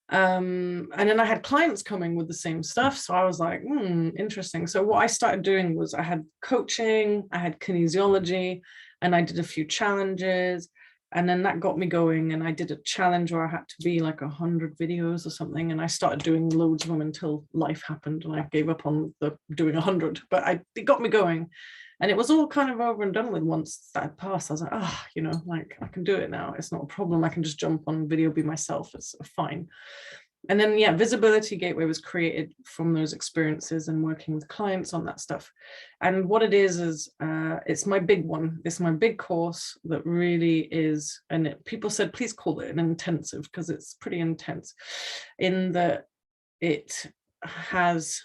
and then I had clients coming with the same stuff, so I was like, interesting. So what I started doing was I had coaching, I had kinesiology, and I did a few challenges, and then that got me going. And I did a challenge where I had to be like 100 videos or something, and I started doing loads of them until life happened and I gave up on the doing 100, but it got me going. And it was all kind of over and done with once that had passed. I was like, you know, like, I can do it now. It's not a problem. I can just jump on video, be myself. It's fine. And then, yeah, Visibility Gateway was created from those experiences and working with clients on that stuff. And what it is it's my big one. It's my big course that really is, and people said, please call it an intensive, because it's pretty intense in that it has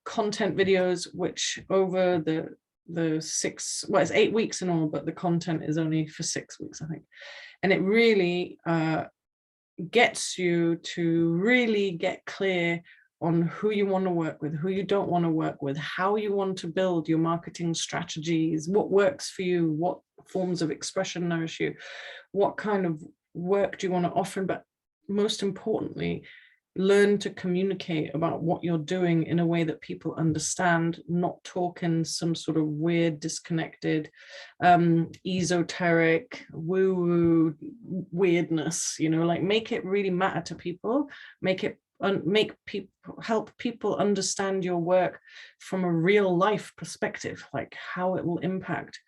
content videos, which over the 6, well, it's 8 weeks in all, but the content is only for 6 weeks, I think. And it really gets you to really get clear on who you want to work with, who you don't want to work with, how you want to build your marketing strategies, what works for you, what forms of expression nourish you, what kind of work do you want to offer, but most importantly, learn to communicate about what you're doing in a way that people understand, not talk in some sort of weird, disconnected, esoteric, woo-woo weirdness, you know, like make it really matter to people, help people understand your work from a real life perspective, like how it will impact,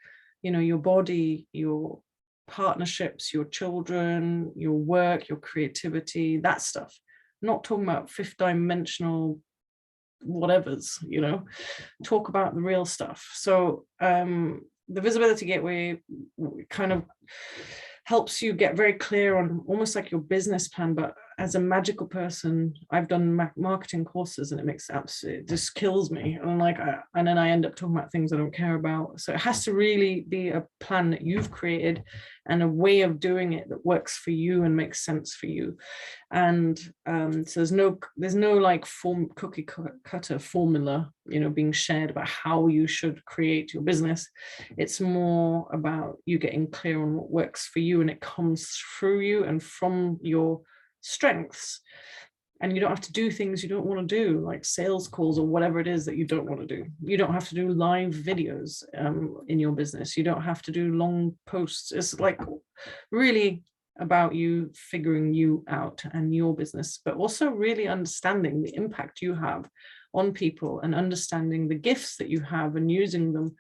you know, your body, your partnerships, your children, your work, your creativity, that stuff. Not talking about fifth dimensional whatevers, you know, talk about the real stuff. So the Visibility Gateway kind of helps you get very clear on almost like your business plan, but as a magical person, I've done marketing courses and it just kills me. And I'm like, and then I end up talking about things I don't care about. So it has to really be a plan that you've created and a way of doing it that works for you and makes sense for you. And so there's no like cookie cutter formula, you know, being shared about how you should create your business. It's more about you getting clear on what works for you, and it comes through you and from your strengths. And you don't have to do things you don't want to do, like sales calls or whatever it is that you don't want to do. You don't have to do live videos in your business. You don't have to do long posts. It's like really about you figuring you out and your business, but also really understanding the impact you have on people and understanding the gifts that you have and using them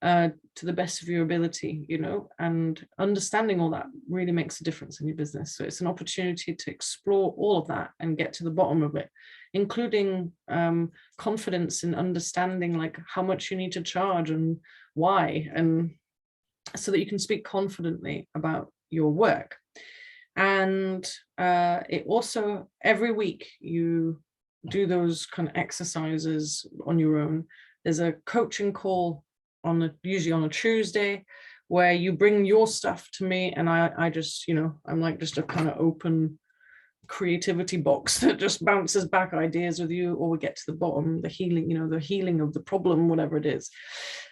to the best of your ability, you know, and understanding all that really makes a difference in your business. So it's an opportunity to explore all of that and get to the bottom of it, including confidence in understanding like how much you need to charge and why, and so that you can speak confidently about your work. And it also, every week you do those kind of exercises on your own. There's a coaching call usually on a Tuesday, where you bring your stuff to me, and I just, you know, I'm like just a kind of open creativity box that just bounces back ideas with you, or we get to the bottom, the healing, you know, the healing of the problem, whatever it is.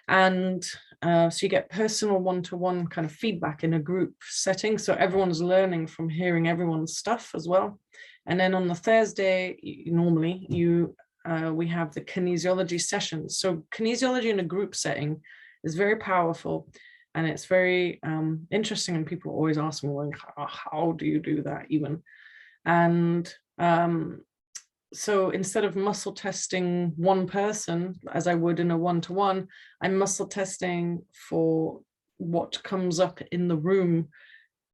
And so you get personal one-to-one kind of feedback in a group setting, so everyone's learning from hearing everyone's stuff as well. And then on the Thursday, normally we have the kinesiology sessions. So kinesiology in a group setting is very powerful, and it's very interesting, and people always ask me, like, how do you do that even? And so instead of muscle testing one person as I would in a one-to-one, I'm muscle testing for what comes up in the room,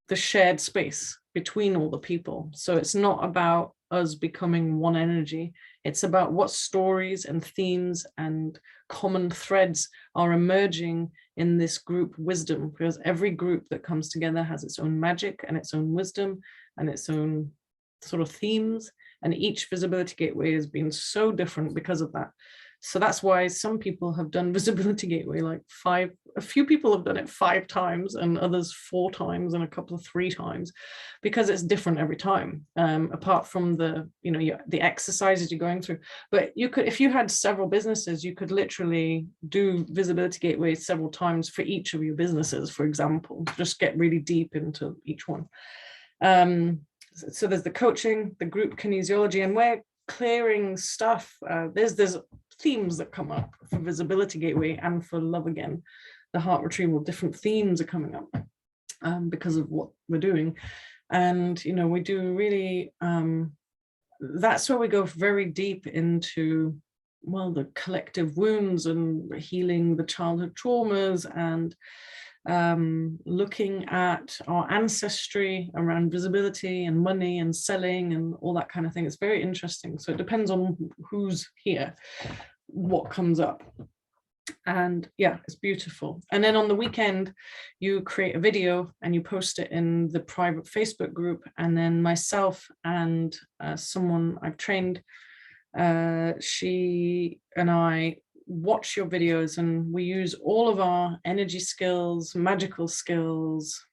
the shared space between all the people. So it's not about us becoming one energy. It's about what stories and themes and common threads are emerging in this group wisdom, because every group that comes together has its own magic and its own wisdom and its own sort of themes. And each Visibility Gateway has been so different because of that. So that's why some people have done Visibility Gateway like a few people have done it 5 times and others 4 times and a couple of 3 times, because it's different every time, apart from the, the exercises you're going through. But you could, if you had several businesses, you could literally do Visibility Gateway several times for each of your businesses, for example, just get really deep into each one. So there's the coaching, the group kinesiology, and we're clearing stuff. There's themes that come up for Visibility Gateway and for Love Again, the heart retrieval. Different themes are coming up because of what we're doing. And we do really, that's where we go very deep into, well, the collective wounds and healing the childhood traumas, and looking at our ancestry around visibility and money and selling and all that kind of thing. It's very interesting. So it depends on who's here, what comes up. And yeah, it's beautiful. And then on the weekend, you create a video and you post it in the private Facebook group. And then myself and someone I've trained, she and I watch your videos, and we use all of our energy skills, magical skills,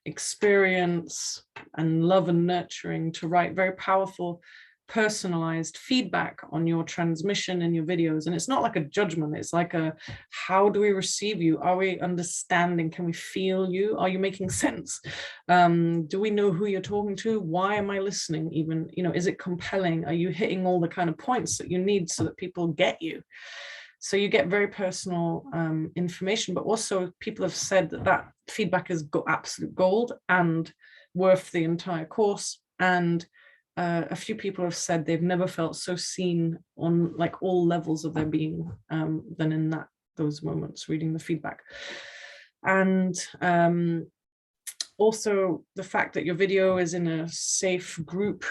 experience, and love and nurturing to write very powerful, personalized feedback on your transmission in your videos. And it's not like a judgment, it's like a, how do we receive you? Are we understanding? Can we feel you? Are you making sense? Do we know who you're talking to? Why am I listening? Even, is it compelling? Are you hitting all the kind of points that you need so that people get you? So you get very personal information, but also people have said that feedback is absolute gold and worth the entire course. And a few people have said they've never felt so seen on like all levels of their being than in those moments reading the feedback. And also the fact that your video is in a safe group,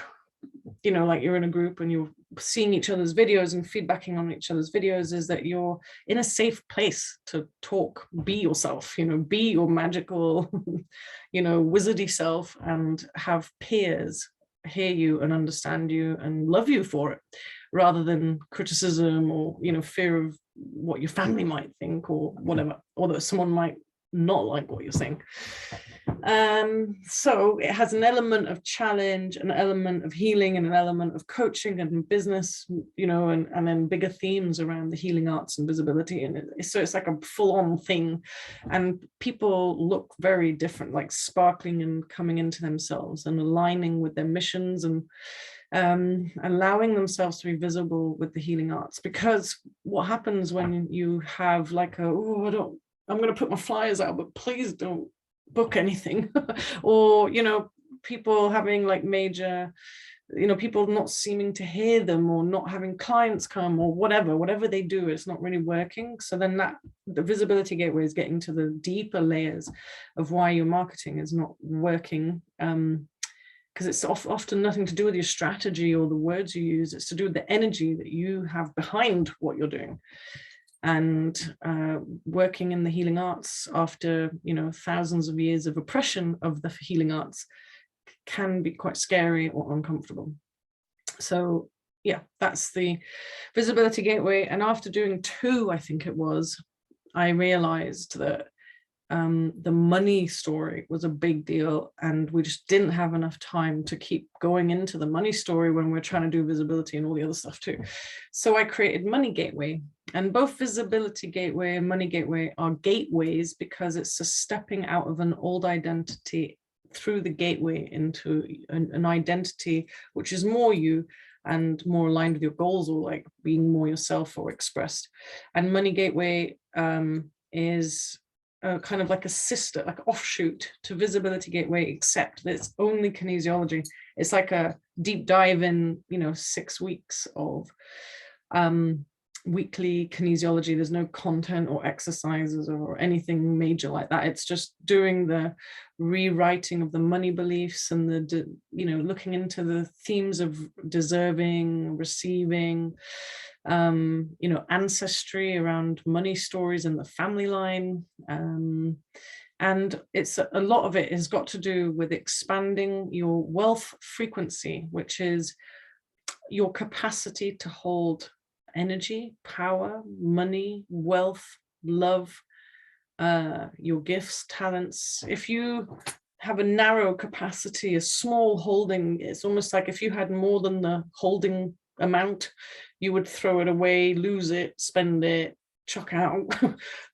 like you're in a group and you're seeing each other's videos and feedbacking on each other's videos, is that you're in a safe place to talk, be yourself, be your magical, wizardy self, and have peers hear you and understand you and love you for it, rather than criticism or fear of what your family might think or whatever, or that someone might not like what you're saying. So it has an element of challenge, an element of healing, and an element of coaching and business, and then bigger themes around the healing arts and visibility. And so it's like a full-on thing, and people look very different, like sparkling and coming into themselves and aligning with their missions, and allowing themselves to be visible with the healing arts. Because what happens when you have like I'm going to put my flyers out, but please don't book anything, or people having like major, people not seeming to hear them, or not having clients come, or whatever they do, it's not really working. So then the Visibility Gateway is getting to the deeper layers of why your marketing is not working, because it's often nothing to do with your strategy or the words you use. It's to do with the energy that you have behind what you're doing. And working in the healing arts after thousands of years of oppression of the healing arts can be quite scary or uncomfortable. So yeah, that's the Visibility Gateway. And after doing 2, I think it was, I realized that the money story was a big deal, and we just didn't have enough time to keep going into the money story when we're trying to do visibility and all the other stuff too. So I created Money Gateway, and both Visibility Gateway and Money Gateway are gateways, because it's a stepping out of an old identity through the gateway into an identity which is more you and more aligned with your goals, or like being more yourself or expressed. And Money Gateway is kind of like a sister, like offshoot to Visibility Gateway, except that it's only kinesiology. It's like a deep dive in 6 weeks of weekly kinesiology. There's no content or exercises or anything major like that. It's just doing the rewriting of the money beliefs and the looking into the themes of deserving, receiving, ancestry around money stories in the family line. And it's a lot of it has got to do with expanding your wealth frequency, which is your capacity to hold energy, power, money, wealth, love, your gifts, talents. If you have a narrow capacity, a small holding, it's almost like if you had more than the holding amount, you would throw it away, lose it, spend it, chuck out.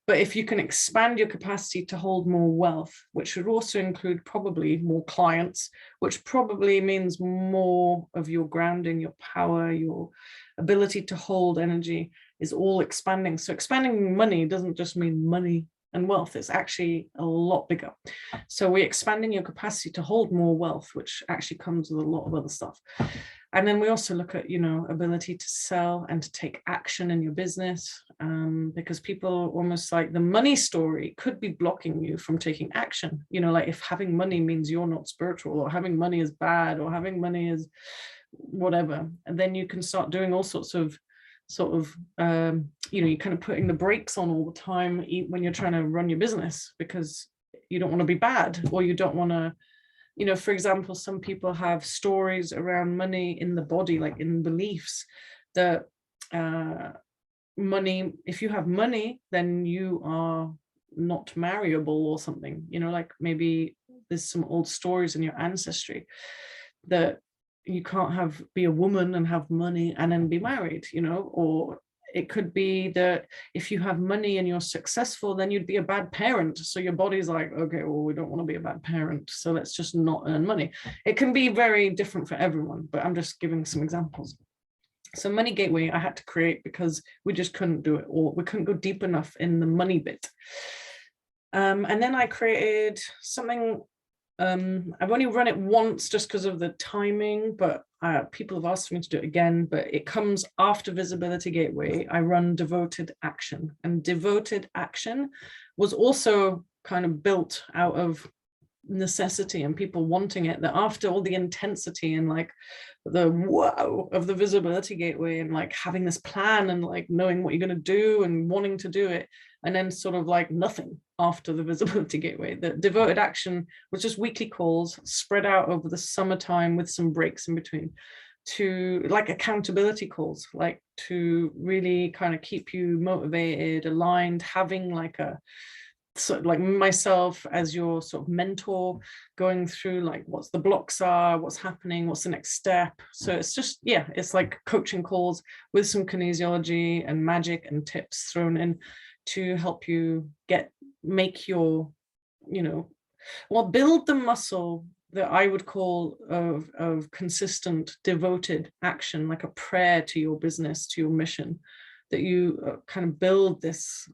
But if you can expand your capacity to hold more wealth, which would also include probably more clients, which probably means more of your grounding, your power, your ability to hold energy is all expanding. So expanding money doesn't just mean money and wealth, it's actually a lot bigger. So we're expanding your capacity to hold more wealth, which actually comes with a lot of other stuff. And then we also look at, ability to sell and to take action in your business, because people almost like the money story could be blocking you from taking action. Like if having money means you're not spiritual, or having money is bad, or having money is whatever. And then you can start doing all sorts of you're kind of putting the brakes on all the time when you're trying to run your business, because you don't want to be bad, or you don't want to, for example, some people have stories around money in the body, like in beliefs that money, if you have money, then you are not marriable or something, like maybe there's some old stories in your ancestry that you can't be a woman and have money and then be married, or it could be that if you have money and you're successful, then you'd be a bad parent. So your body's like, okay, well, we don't want to be a bad parent, so let's just not earn money. It can be very different for everyone, but I'm just giving some examples. So Money Gateway I had to create because we just couldn't do it, or we couldn't go deep enough in the money bit. And then I created something. I've only run it once just because of the timing, but people have asked me to do it again, but it comes after Visibility Gateway. I run Devoted Action, and Devoted Action was also kind of built out of necessity and people wanting it, that after all the intensity and like the wow of the Visibility Gateway and like having this plan and like knowing what you're going to do and wanting to do it, and then sort of like nothing after the Visibility Gateway. The Devoted Action was just weekly calls spread out over the summertime with some breaks in between, to like accountability calls, like to really kind of keep you motivated, aligned, having like like myself as your sort of mentor, going through like what's the blocks are, what's happening, what's the next step. So it's just, yeah, it's like coaching calls with some kinesiology and magic and tips thrown in to help you make your, build the muscle that I would call of consistent, devoted action, like a prayer to your business, to your mission, that you kind of build this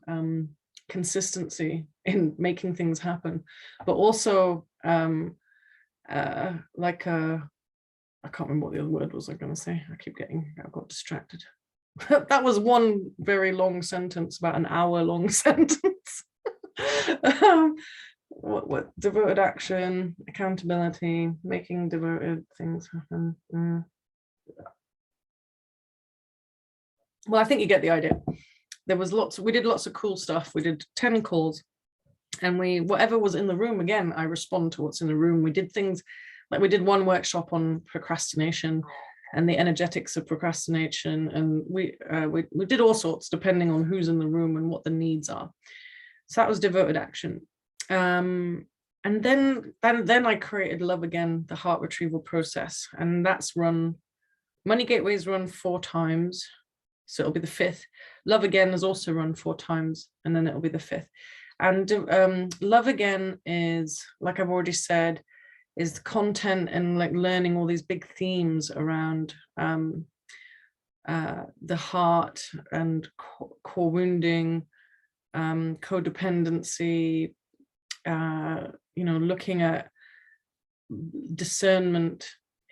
consistency in making things happen, but also like I can't remember what the other word was I'm going to say. I got distracted. That was one very long sentence, about an hour long sentence. What devoted action, accountability, making devoted things happen. Well, I think you get the idea. We did lots of cool stuff. We did 10 calls, and whatever was in the room, again, I respond to what's in the room. We did things like we did one workshop on procrastination and the energetics of procrastination, and we did all sorts depending on who's in the room and what the needs are. So that was devoted action. And then I created Love Again, the heart retrieval process, and that's run. Money Gateway's run 4 times, so it'll be the 5th. Love Again is also run 4 times, and then it'll be the 5th. And Love Again is, like I've already said, is the content and like learning all these big themes around the heart and core wounding, codependency, looking at discernment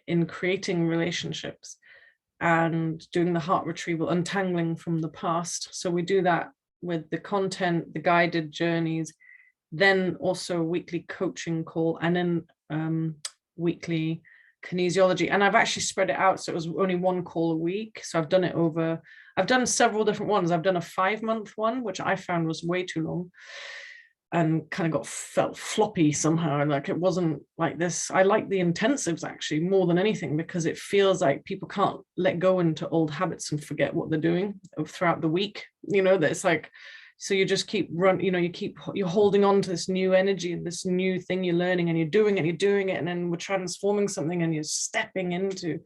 in creating relationships, and doing the heart retrieval, untangling from the past. So we do that with the content, the guided journeys, then also a weekly coaching call, and then weekly kinesiology. And I've actually spread it out, so it was only 1 call a week. So I've done several different ones. I've done a 5-month one, which I found was way too long. and kind of felt floppy somehow. Like it wasn't like this. I like the intensives actually more than anything, because it feels like people can't let go into old habits and forget what they're doing throughout the week. That it's like, so you just keep you're holding on to this new energy and this new thing you're learning, and you're doing it, and then we're transforming something, and you're stepping into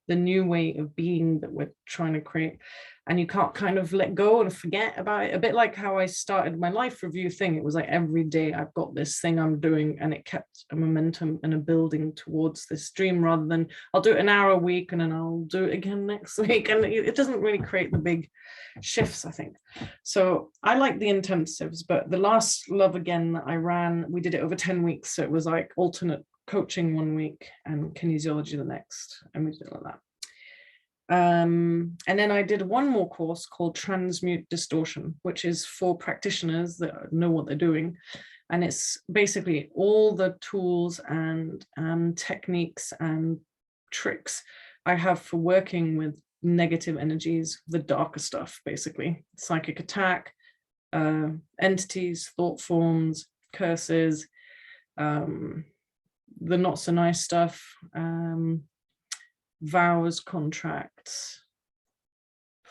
the new way of being that we're trying to create. And you can't kind of let go and forget about it. A bit like how I started my life review thing. It was like every day I've got this thing I'm doing, and it kept a momentum and a building towards this dream, rather than I'll do it an hour a week and then I'll do it again next week. And it doesn't really create the big shifts, I think. So I like the intensives, but the last Love Again that I ran, we did it over 10 weeks. So it was like alternate coaching one week and kinesiology the next. And we did it like that. And then I did one more course called Transmute Distortion, which is for practitioners that know what they're doing. And it's basically all the tools and techniques and tricks I have for working with negative energies, the darker stuff, basically psychic attack, entities, thought forms, curses, the not so nice stuff, vows, contracts,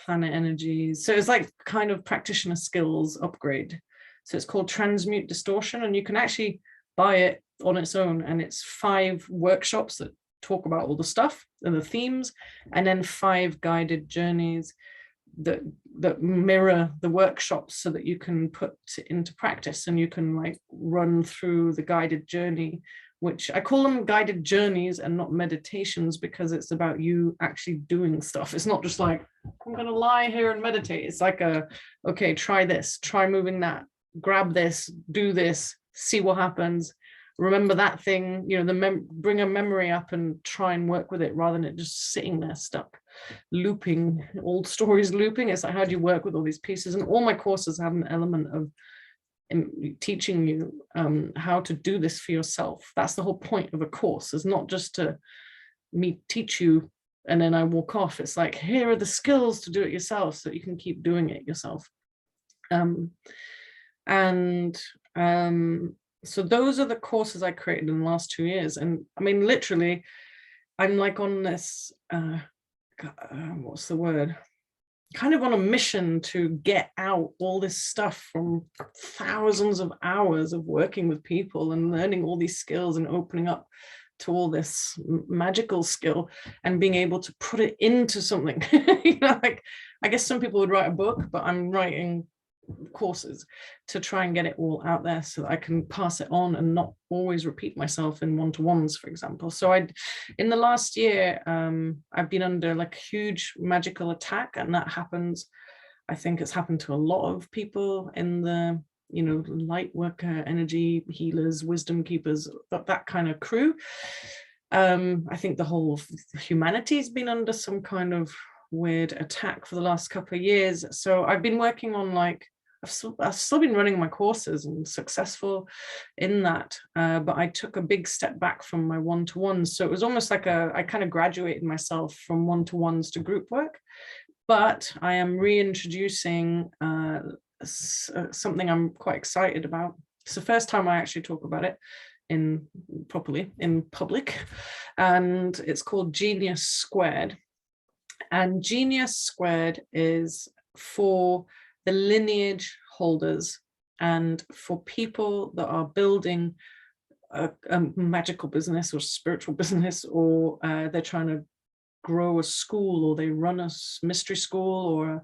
planet energies. So it's like kind of practitioner skills upgrade. So it's called Transmute Distortion, and you can actually buy it on its own. And it's 5 workshops that talk about all the stuff and the themes, and then 5 guided journeys that mirror the workshops, so that you can put into practice, and you can like run through the guided journey, which I call them guided journeys and not meditations, because it's about you actually doing stuff. It's not just like, I'm going to lie here and meditate. It's like okay, try this, try moving that, grab this, do this, see what happens. Remember that thing, bring a memory up and try and work with it, rather than it just sitting there stuck, looping, old stories looping. It's like, how do you work with all these pieces? And all my courses have an element of teaching you how to do this for yourself. That's the whole point of a course, is not just to me teach you and then I walk off. It's like, here are the skills to do it yourself, so that you can keep doing it yourself. So those are the courses I created in the last 2 years. And I mean, literally, I'm like on this, what's the word? Kind of on a mission to get out all this stuff from thousands of hours of working with people and learning all these skills and opening up to all this magical skill and being able to put it into something. Like, I guess some people would write a book, but I'm writing courses to try and get it all out there, so that I can pass it on and not always repeat myself in one-to-ones, for example. So in the last year, I've been under like a huge magical attack, and that happens, I think it's happened to a lot of people in the light worker, energy healers, wisdom keepers, that kind of crew. I think the whole of humanity's been under some kind of weird attack for the last couple of years. So I've been working on I've still been running my courses and successful in that, but I took a big step back from my one-to-ones. So it was almost like I kind of graduated myself from one-to-ones to group work. But I am reintroducing something I'm quite excited about. It's the first time I actually talk about it properly in public, and it's called Genius Squared. And Genius Squared is for the lineage holders and for people that are building a magical business or spiritual business, or they're trying to grow a school, or they run a mystery school, or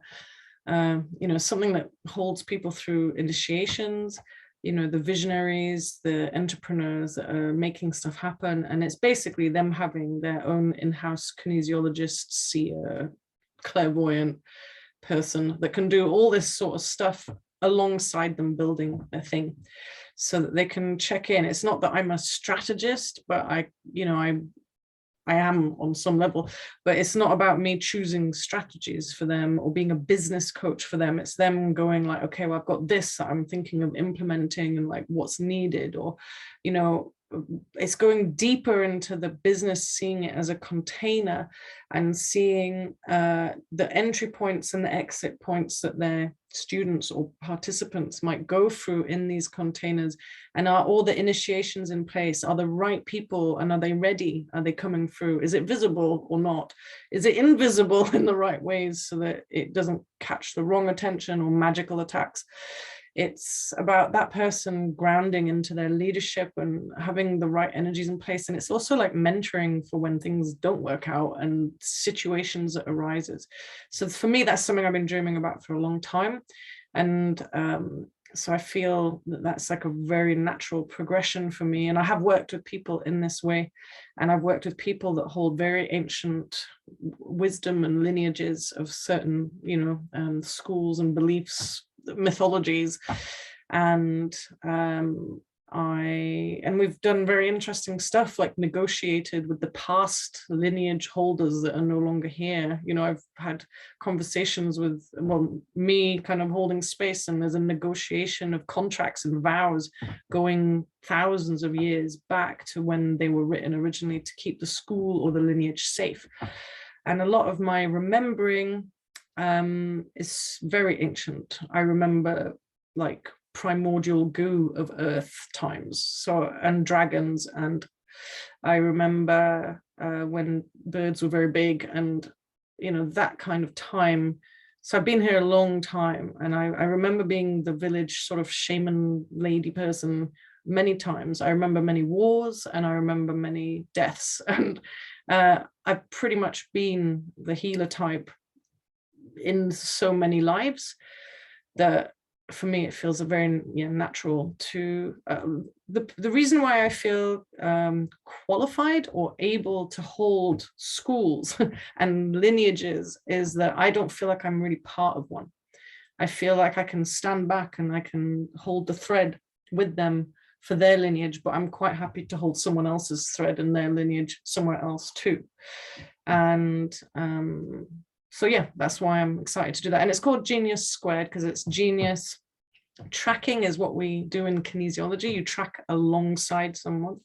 something that holds people through initiations, the visionaries, the entrepreneurs that are making stuff happen. And it's basically them having their own in-house kinesiologist, seer, clairvoyant person that can do all this sort of stuff alongside them building their thing, so that they can check in. It's not that I'm a strategist, but I am on some level, but it's not about me choosing strategies for them or being a business coach for them. It's them going like, okay, well, I've got this that I'm thinking of implementing, and like what's needed, or it's going deeper into the business, seeing it as a container and seeing the entry points and the exit points that their students or participants might go through in these containers. And are all the initiations in place? Are the right people, and are they ready? Are they coming through? Is it visible or not? Is it invisible in the right ways so that it doesn't catch the wrong attention or magical attacks? It's about that person grounding into their leadership and having the right energies in place. And it's also like mentoring for when things don't work out and situations that arises. So for me, that's something I've been dreaming about for a long time. And so I feel that that's like a very natural progression for me. And I have worked with people in this way, and I've worked with people that hold very ancient wisdom and lineages of certain, schools and beliefs, mythologies, and we've done very interesting stuff, like negotiated with the past lineage holders that are no longer here. I've had conversations with, me kind of holding space, and there's a negotiation of contracts and vows going thousands of years back to when they were written originally to keep the school or the lineage safe. And a lot of my remembering is very ancient. I remember like primordial goo of earth times, and dragons, and I remember when birds were very big, and that kind of time. So I've been here a long time, and I remember being the village sort of shaman lady person many times. I remember many wars, and I remember many deaths, and I've pretty much been the healer type in so many lives that for me it feels a very natural to the reason why I feel qualified or able to hold schools and lineages is that I don't feel like I'm really part of one. I feel like I can stand back and I can hold the thread with them for their lineage, but I'm quite happy to hold someone else's thread and their lineage somewhere else too. And so yeah, that's why I'm excited to do that. And it's called Genius Squared because it's genius. Tracking is what we do in kinesiology. You track alongside someone.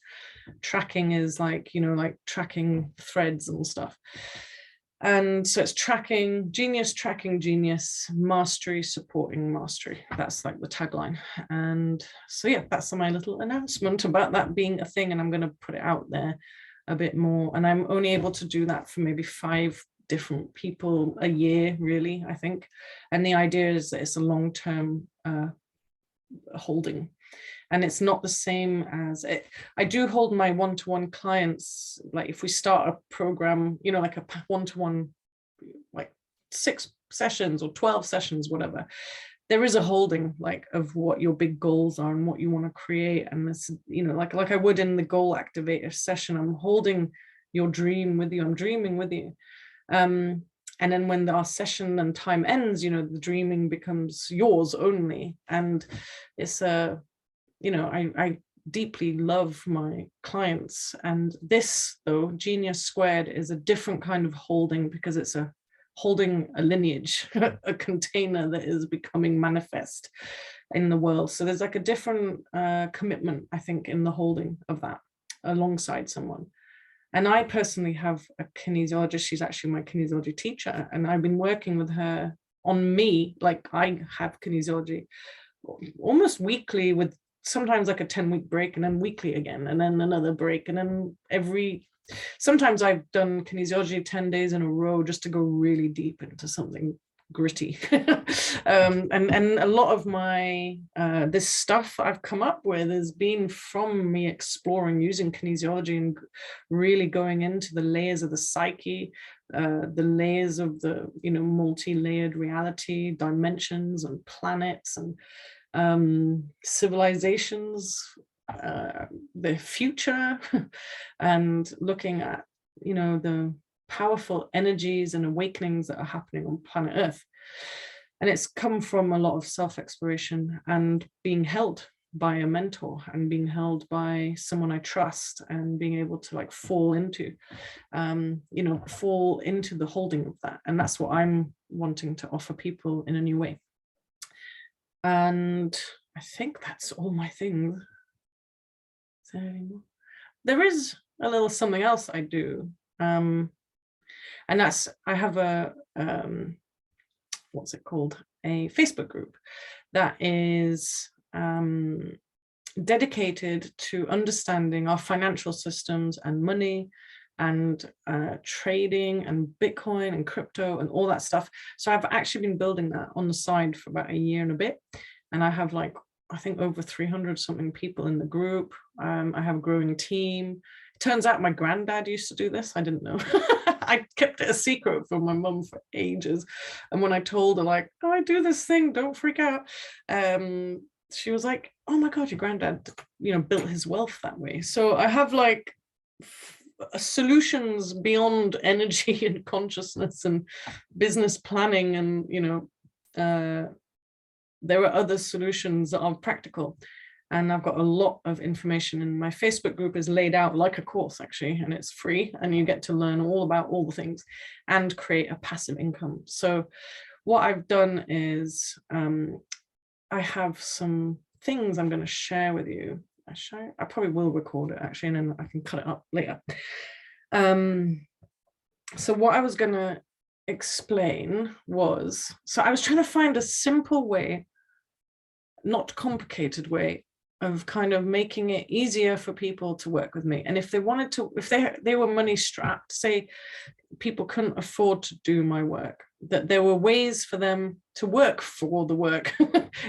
Tracking is like, like tracking threads and stuff. And so it's tracking genius, mastery, supporting mastery. That's like the tagline. And so yeah, that's my little announcement about that being a thing. And I'm going to put it out there a bit more. And I'm only able to do that for maybe 5 different people a year, really, I think. And the idea is that it's a long-term holding. And it's not the same as it. I do hold my one-to-one clients, like if we start a program, like a one-to-one, like 6 sessions or 12 sessions, whatever, there is a holding like of what your big goals are and what you want to create. And this, like I would in the goal activator session, I'm holding your dream with you. I'm dreaming with you. And then when our session and time ends, the dreaming becomes yours only. And it's I deeply love my clients. And this, though, Genius Squared, is a different kind of holding because it's holding a lineage, a container that is becoming manifest in the world. So there's like a different commitment, I think, in the holding of that alongside someone. And I personally have a kinesiologist. She's actually my kinesiology teacher. And I've been working with her on me, like I have kinesiology almost weekly, with sometimes like a 10-week break and then weekly again, and then another break. And then sometimes I've done kinesiology 10 days in a row just to go really deep into something gritty. And a lot of my this stuff I've come up with has been from me exploring using kinesiology and really going into the layers of the psyche, the layers of the multi-layered reality, dimensions and planets and civilizations, the future, and looking at the powerful energies and awakenings that are happening on planet Earth. And it's come from a lot of self-exploration and being held by a mentor and being held by someone I trust, and being able to like fall into the holding of that. And that's what I'm wanting to offer people in a new way. And I think that's all my things. Is there any more? there is a little something else I do. And that's, I have a, what's it called? A Facebook group that is dedicated to understanding our financial systems and money and trading and Bitcoin and crypto and all that stuff. So I've actually been building that on the side for about a year and a bit. And I have like, I think over 300 something people in the group. I have a growing team. It turns out my granddad used to do this. I didn't know. I kept it a secret from my mum for ages. And when I told her like, oh, I do this thing, don't freak out. She was like, oh my God, your granddad, you know, built his wealth that way. So I have like solutions beyond energy and consciousness and business planning. And, you know, there are other solutions that are practical. And I've got a lot of information, and my Facebook group is laid out like a course actually, and it's free, and you get to learn all about all the things and create a passive income. So what I've done is I have some things I'm going to share with you. I probably will record it actually, and then I can cut it up later. So what I was going to explain was, so I was trying to find a simple way, not complicated way, of kind of making it easier for people to work with me. And if they wanted to, if they were money strapped, say people couldn't afford to do my work, that there were ways for them to work for the work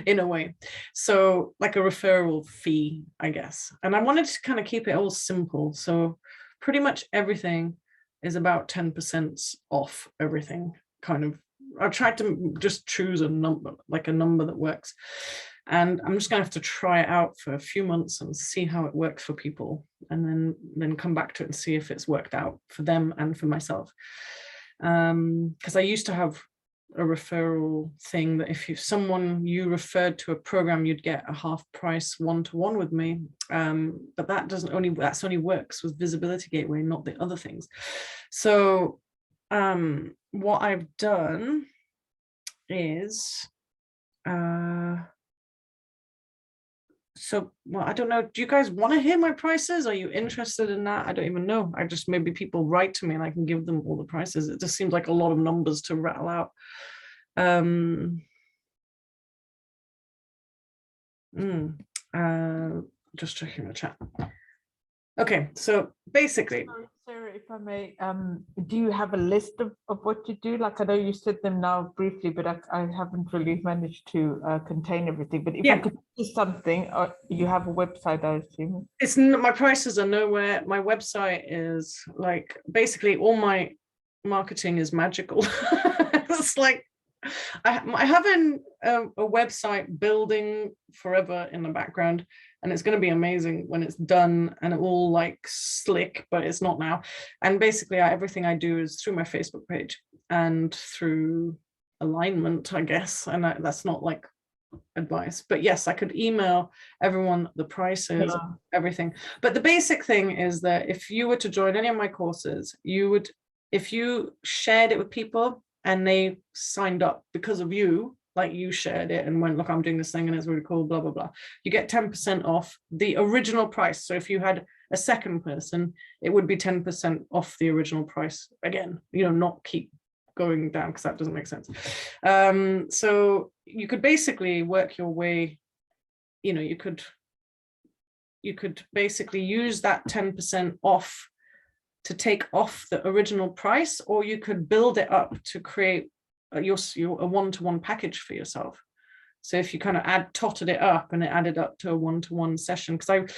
in a way. So like a referral fee, I guess. And I wanted to kind of keep it all simple. So pretty much everything is about 10% off everything, kind of. I tried to just choose a number, like a number that works. And I'm just going to have to try it out for a few months and see how it works for people, and then come back to it and see if it's worked out for them and for myself. Because I used to have a referral thing that if you referred to a program, you'd get a half price one-to-one with me. But that's only works with Visibility Gateway, not the other things. So what I've done is so, well, I don't know. Do you guys want to hear my prices? Are you interested in that? I don't even know. I just, maybe people write to me and I can give them all the prices. It just seems like a lot of numbers to rattle out. Just checking the chat. Okay, so basically. Sarah, if I may, do you have a list of what you do? Like, I know you said them now briefly, but I haven't really managed to contain everything. But if I could do something, you have a website, I assume. It's my prices are nowhere. My website is like, basically all my marketing is magical. It's like, I have a website building forever in the background, and it's going to be amazing when it's done and all like slick, but it's not now. And basically everything I do is through my Facebook page and through alignment, I guess. And that's not like advice, but yes, I could email everyone the prices, everything. But the basic thing is that if you were to join any of my courses, you would, if you shared it with people and they signed up because of you, like you shared it and went, look, I'm doing this thing and it's really cool, blah, blah, blah, you get 10% off the original price. So if you had a second person, it would be 10% off the original price again, you know, not keep going down, because that doesn't make sense. So you could basically work your way, you know, you could basically use that 10% off to take off the original price, or you could build it up to create a one-to-one package for yourself. So if you kind of totted it up and it added up to a one-to-one session, because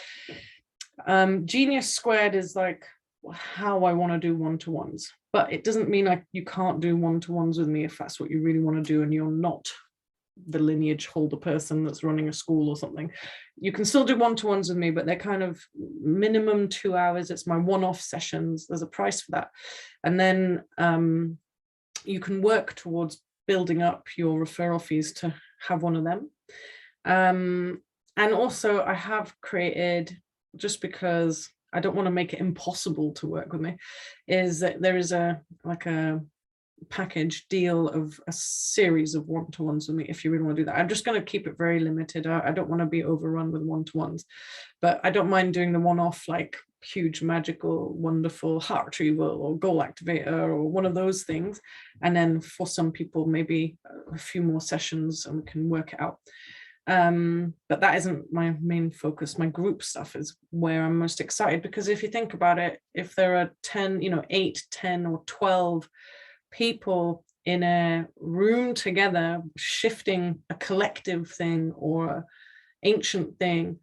Genius Squared is like how I want to do one-to-ones, but it doesn't mean you can't do one-to-ones with me if that's what you really want to do and you're not the lineage holder person that's running a school or something. You can still do one-to-ones with me, but they're kind of minimum 2 hours. It's my one-off sessions. There's a price for that. And then you can work towards building up your referral fees to have one of them. And also I have created, just because I don't want to make it impossible to work with me, is that there is a package deal of a series of one-to-ones with me if you really want to do that. I'm just going to keep it very limited. I don't want to be overrun with one-to-ones, but I don't mind doing the one-off, like huge, magical, wonderful heart retrieval or goal activator or one of those things. And then for some people, maybe a few more sessions and we can work it out. But that isn't my main focus. My group stuff is where I'm most excited, because if you think about it, if there are 10, 8, 10 or 12 people in a room together, shifting a collective thing or ancient thing,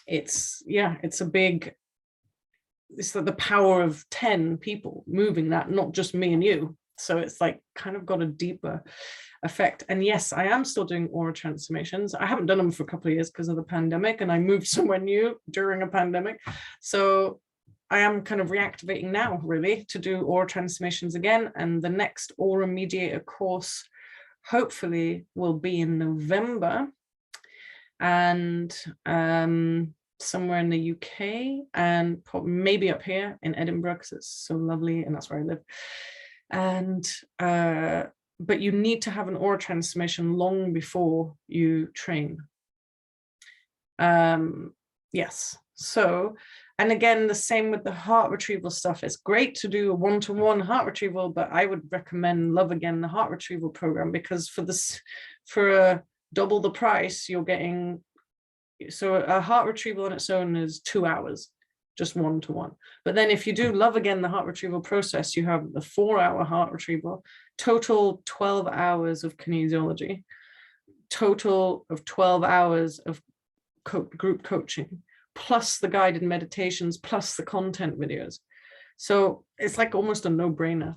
it's like the power of 10 people moving that, not just me and you. So it's like kind of got a deeper effect. And yes, I am still doing aura transformations. I haven't done them for a couple of years because of the pandemic, and I moved somewhere new during a pandemic. So I am kind of reactivating now, really, to do aura transformations again. And the next aura mediator course hopefully will be in November, and somewhere in the UK, and maybe up here in Edinburgh, because it's so lovely and that's where I live. And but you need to have an aura transformation long before you train. Yes. So, and again, the same with the heart retrieval stuff. It's great to do a one-to-one heart retrieval, but I would recommend Love Again, the heart retrieval program, because for double the price, you're getting, so a heart retrieval on its own is 2 hours, just one-to-one. But then if you do Love Again, the heart retrieval process, you have the 4-hour heart retrieval, total 12 hours of kinesiology, total of 12 hours of group coaching, plus the guided meditations, plus the content videos. So it's like almost a no-brainer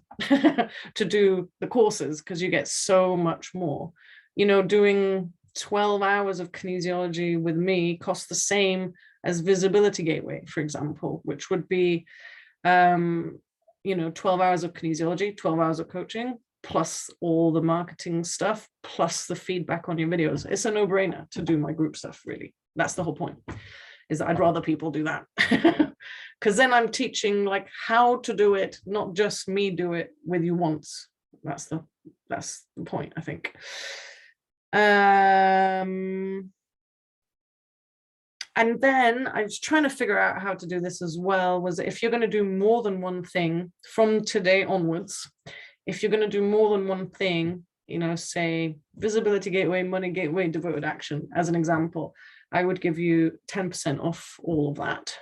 to do the courses, because you get so much more. Doing 12 hours of kinesiology with me costs the same as Visibility Gateway, for example, which would be 12 hours of kinesiology, 12 hours of coaching, plus all the marketing stuff, plus the feedback on your videos. It's a no-brainer to do my group stuff, really. That's the whole point, is that I'd rather people do that. Because then I'm teaching like how to do it, not just me do it with you once. That's the point, I think. And then I was trying to figure out how to do this as well, was if you're going to do more than one thing from today onwards, if you're going to do more than one thing, say Visibility Gateway, Money Gateway, Devoted Action, as an example, I would give you 10% off all of that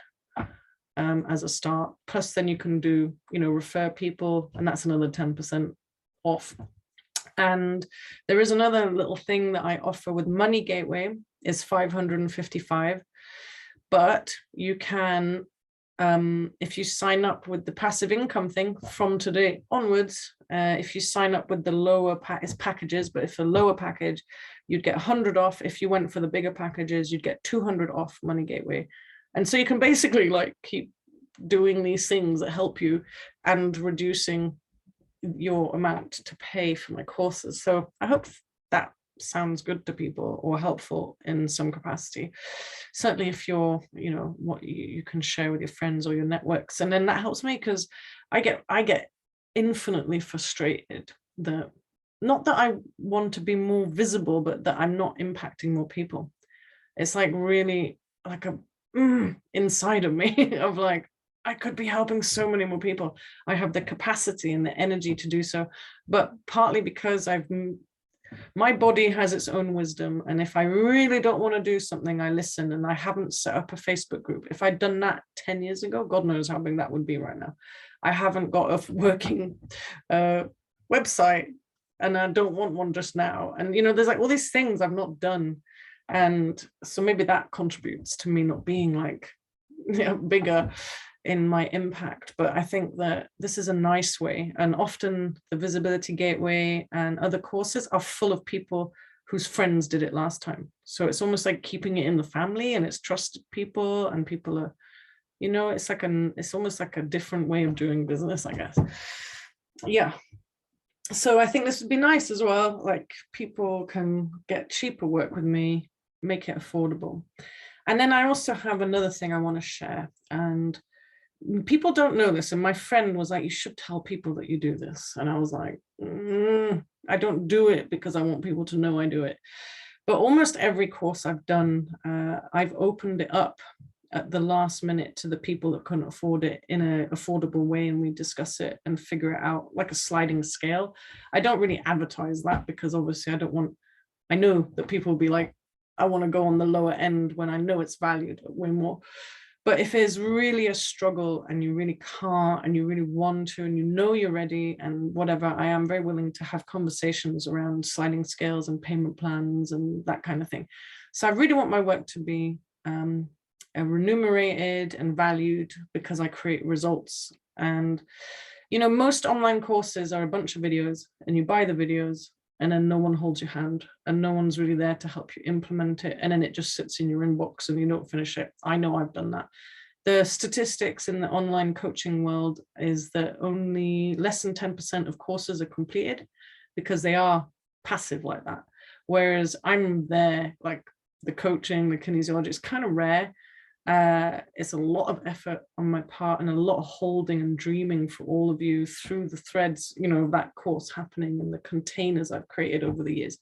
as a start. Plus then you can do, refer people, and that's another 10% off. And there is another little thing that I offer with Money Gateway, is $555, but you can, if you sign up with the passive income thing from today onwards, if you sign up with the lower packages, but if a lower package, you'd get 100 off. If you went for the bigger packages, you'd get 200 off Money Gateway. And so you can basically like keep doing these things that help you and reducing your amount to pay for my courses. So I hope that sounds good to people or helpful in some capacity. Certainly if you're, what you can share with your friends or your networks. And then that helps me, because I get infinitely frustrated that, not that I want to be more visible, but that I'm not impacting more people. It's like really like a inside of me of like, I could be helping so many more people. I have the capacity and the energy to do so, but partly because my body has its own wisdom. And if I really don't want to do something, I listen, and I haven't set up a Facebook group. If I'd done that 10 years ago, God knows how big that would be right now. I haven't got a working website, and I don't want one just now. And, there's like all these things I've not done. And so maybe that contributes to me not being like, bigger in my impact. But I think that this is a nice way. And often the Visibility Gateway and other courses are full of people whose friends did it last time. So it's almost like keeping it in the family, and it's trusted people, and people are, it's almost like a different way of doing business, I guess. Yeah. So I think this would be nice as well. Like people can get cheaper work with me, make it affordable. And then I also have another thing I want to share, and people don't know this. And my friend was like, you should tell people that you do this. And I was like, I don't do it because I want people to know I do it. But almost every course I've done, I've opened it up at the last minute to the people that couldn't afford it in an affordable way, and we discuss it and figure it out like a sliding scale. I don't really advertise that because obviously I know that people will be like, I want to go on the lower end when I know it's valued way more. But if there's really a struggle and you really can't and you really want to and you know you're ready and whatever, I am very willing to have conversations around sliding scales and payment plans and that kind of thing. So I really want my work to be remunerated and valued because I create results. And, you know, most online courses are a bunch of videos and you buy the videos and then no one holds your hand and no one's really there to help you implement it. And then it just sits in your inbox and you don't finish it. I know I've done that. The statistics in the online coaching world is that only less than 10% of courses are completed because they are passive like that. Whereas I'm there, like the coaching, the kinesiology, it's kind of rare. It's a lot of effort on my part and a lot of holding and dreaming for all of you through the threads, you know, of that course happening and the containers I've created over the years.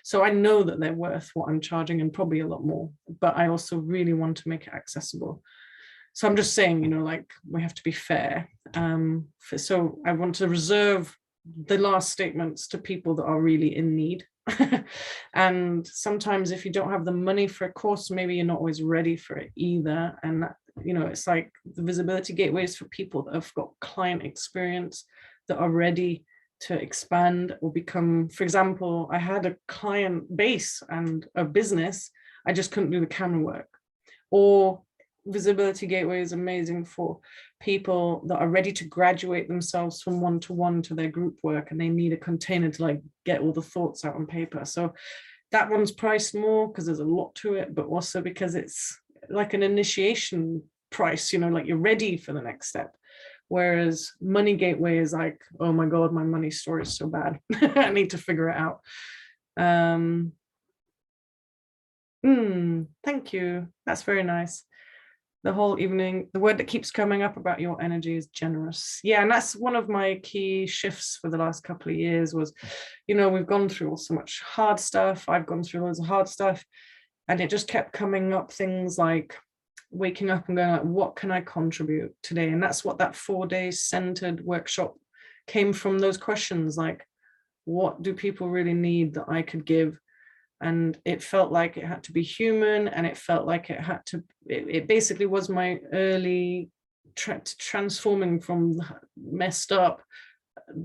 So I know that they're worth what I'm charging and probably a lot more, but I also really want to make it accessible. So I'm just saying, you know, like we have to be fair. So I want to reserve the last statements to people that are really in need. And sometimes if you don't have the money for a course, maybe you're not always ready for it either. And that, you know, it's like the visibility gateways for people that have got client experience that are ready to expand or become, for example, I had a client base and a business, I just couldn't do the camera work. Or visibility gateway is amazing for people that are ready to graduate themselves from one-to-one to their group work and they need a container to like get all the thoughts out on paper. So that one's priced more because there's a lot to it, but also because it's like an initiation price, you know, like you're ready for the next step. Whereas money gateway is like, oh my God, my money story is so bad. I need to figure it out. Thank you. That's very nice. The whole evening, the word that keeps coming up about your energy is generous. Yeah, and that's one of my key shifts for the last couple of years was, you know, we've gone through so much hard stuff. I've gone through loads of hard stuff. And it just kept coming up things like waking up and going like, what can I contribute today? And that's what that 4-day centered workshop came from, those questions like, what do people really need that I could give? And it felt like it had to be human, and it felt like it had to, it basically was my early transforming from messed up,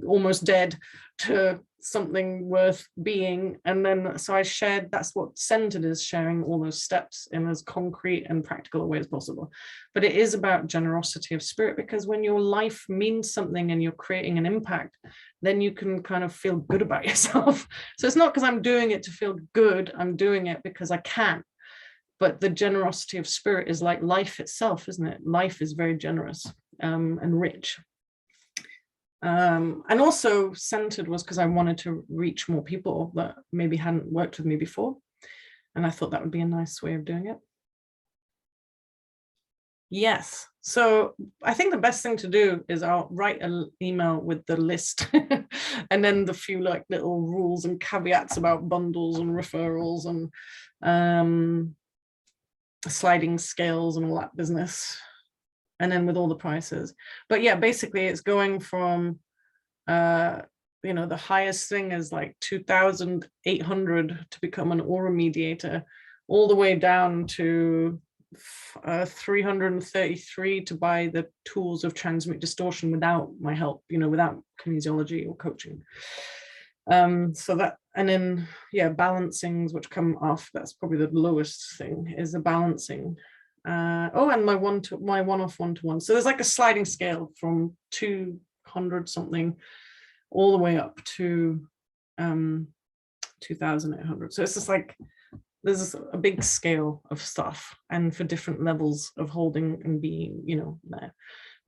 almost dead, to something worth being. And then so I shared, that's what centered is, sharing all those steps in as concrete and practical a way as possible. But it is about generosity of spirit, because when your life means something and you're creating an impact, then you can kind of feel good about yourself. So it's not because I'm doing it to feel good, I'm doing it because I can. But the generosity of spirit is like life itself, isn't it? Life is very generous and rich. And also centered was because I wanted to reach more people that maybe hadn't worked with me before. And I thought that would be a nice way of doing it. Yes. So I think the best thing to do is I'll write an email with the list and then the few like little rules and caveats about bundles and referrals and sliding scales and all that business. And then with all the prices. But yeah, basically it's going from, you know, the highest thing is like 2,800 to become an aura mediator, all the way down to 333 to buy the tools of transmute distortion without my help, you know, without kinesiology or coaching. So that, and then yeah, balancings which come off, that's probably the lowest thing, is the balancing. Oh, and my one-off one-to-one. So there's like a sliding scale from 200 something all the way up to 2,800. So it's just like there's a big scale of stuff, and for different levels of holding and being, you know, there.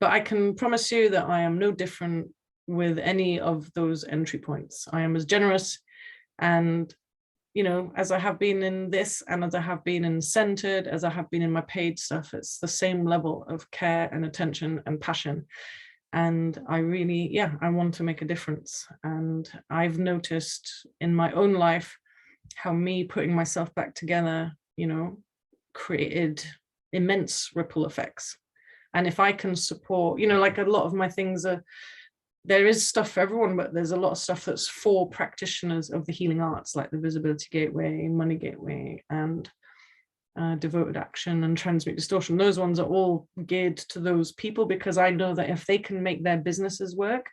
But I can promise you that I am no different with any of those entry points. I am as generous and, you know, as I have been in this, and as I have been in centered, as I have been in my paid stuff, it's the same level of care and attention and passion. And I really, yeah, I want to make a difference. And I've noticed in my own life how me putting myself back together, you know, created immense ripple effects. And if I can support, you know, like a lot of my things are, there is stuff for everyone, but there's a lot of stuff that's for practitioners of the healing arts, like the Visibility Gateway, Money Gateway, and Devoted Action and Transmute Distortion. Those ones are all geared to those people, because I know that if they can make their businesses work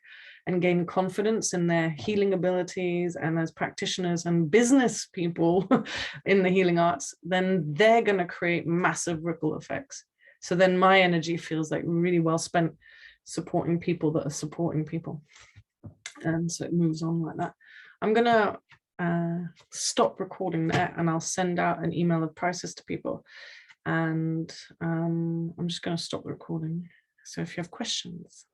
and gain confidence in their healing abilities and as practitioners and business people in the healing arts, then they're going to create massive ripple effects. So then my energy feels like really well spent supporting people that are supporting people. And so it moves on like that. I'm going to stop recording there, and I'll send out an email of prices to people. And I'm just going to stop the recording. So if you have questions.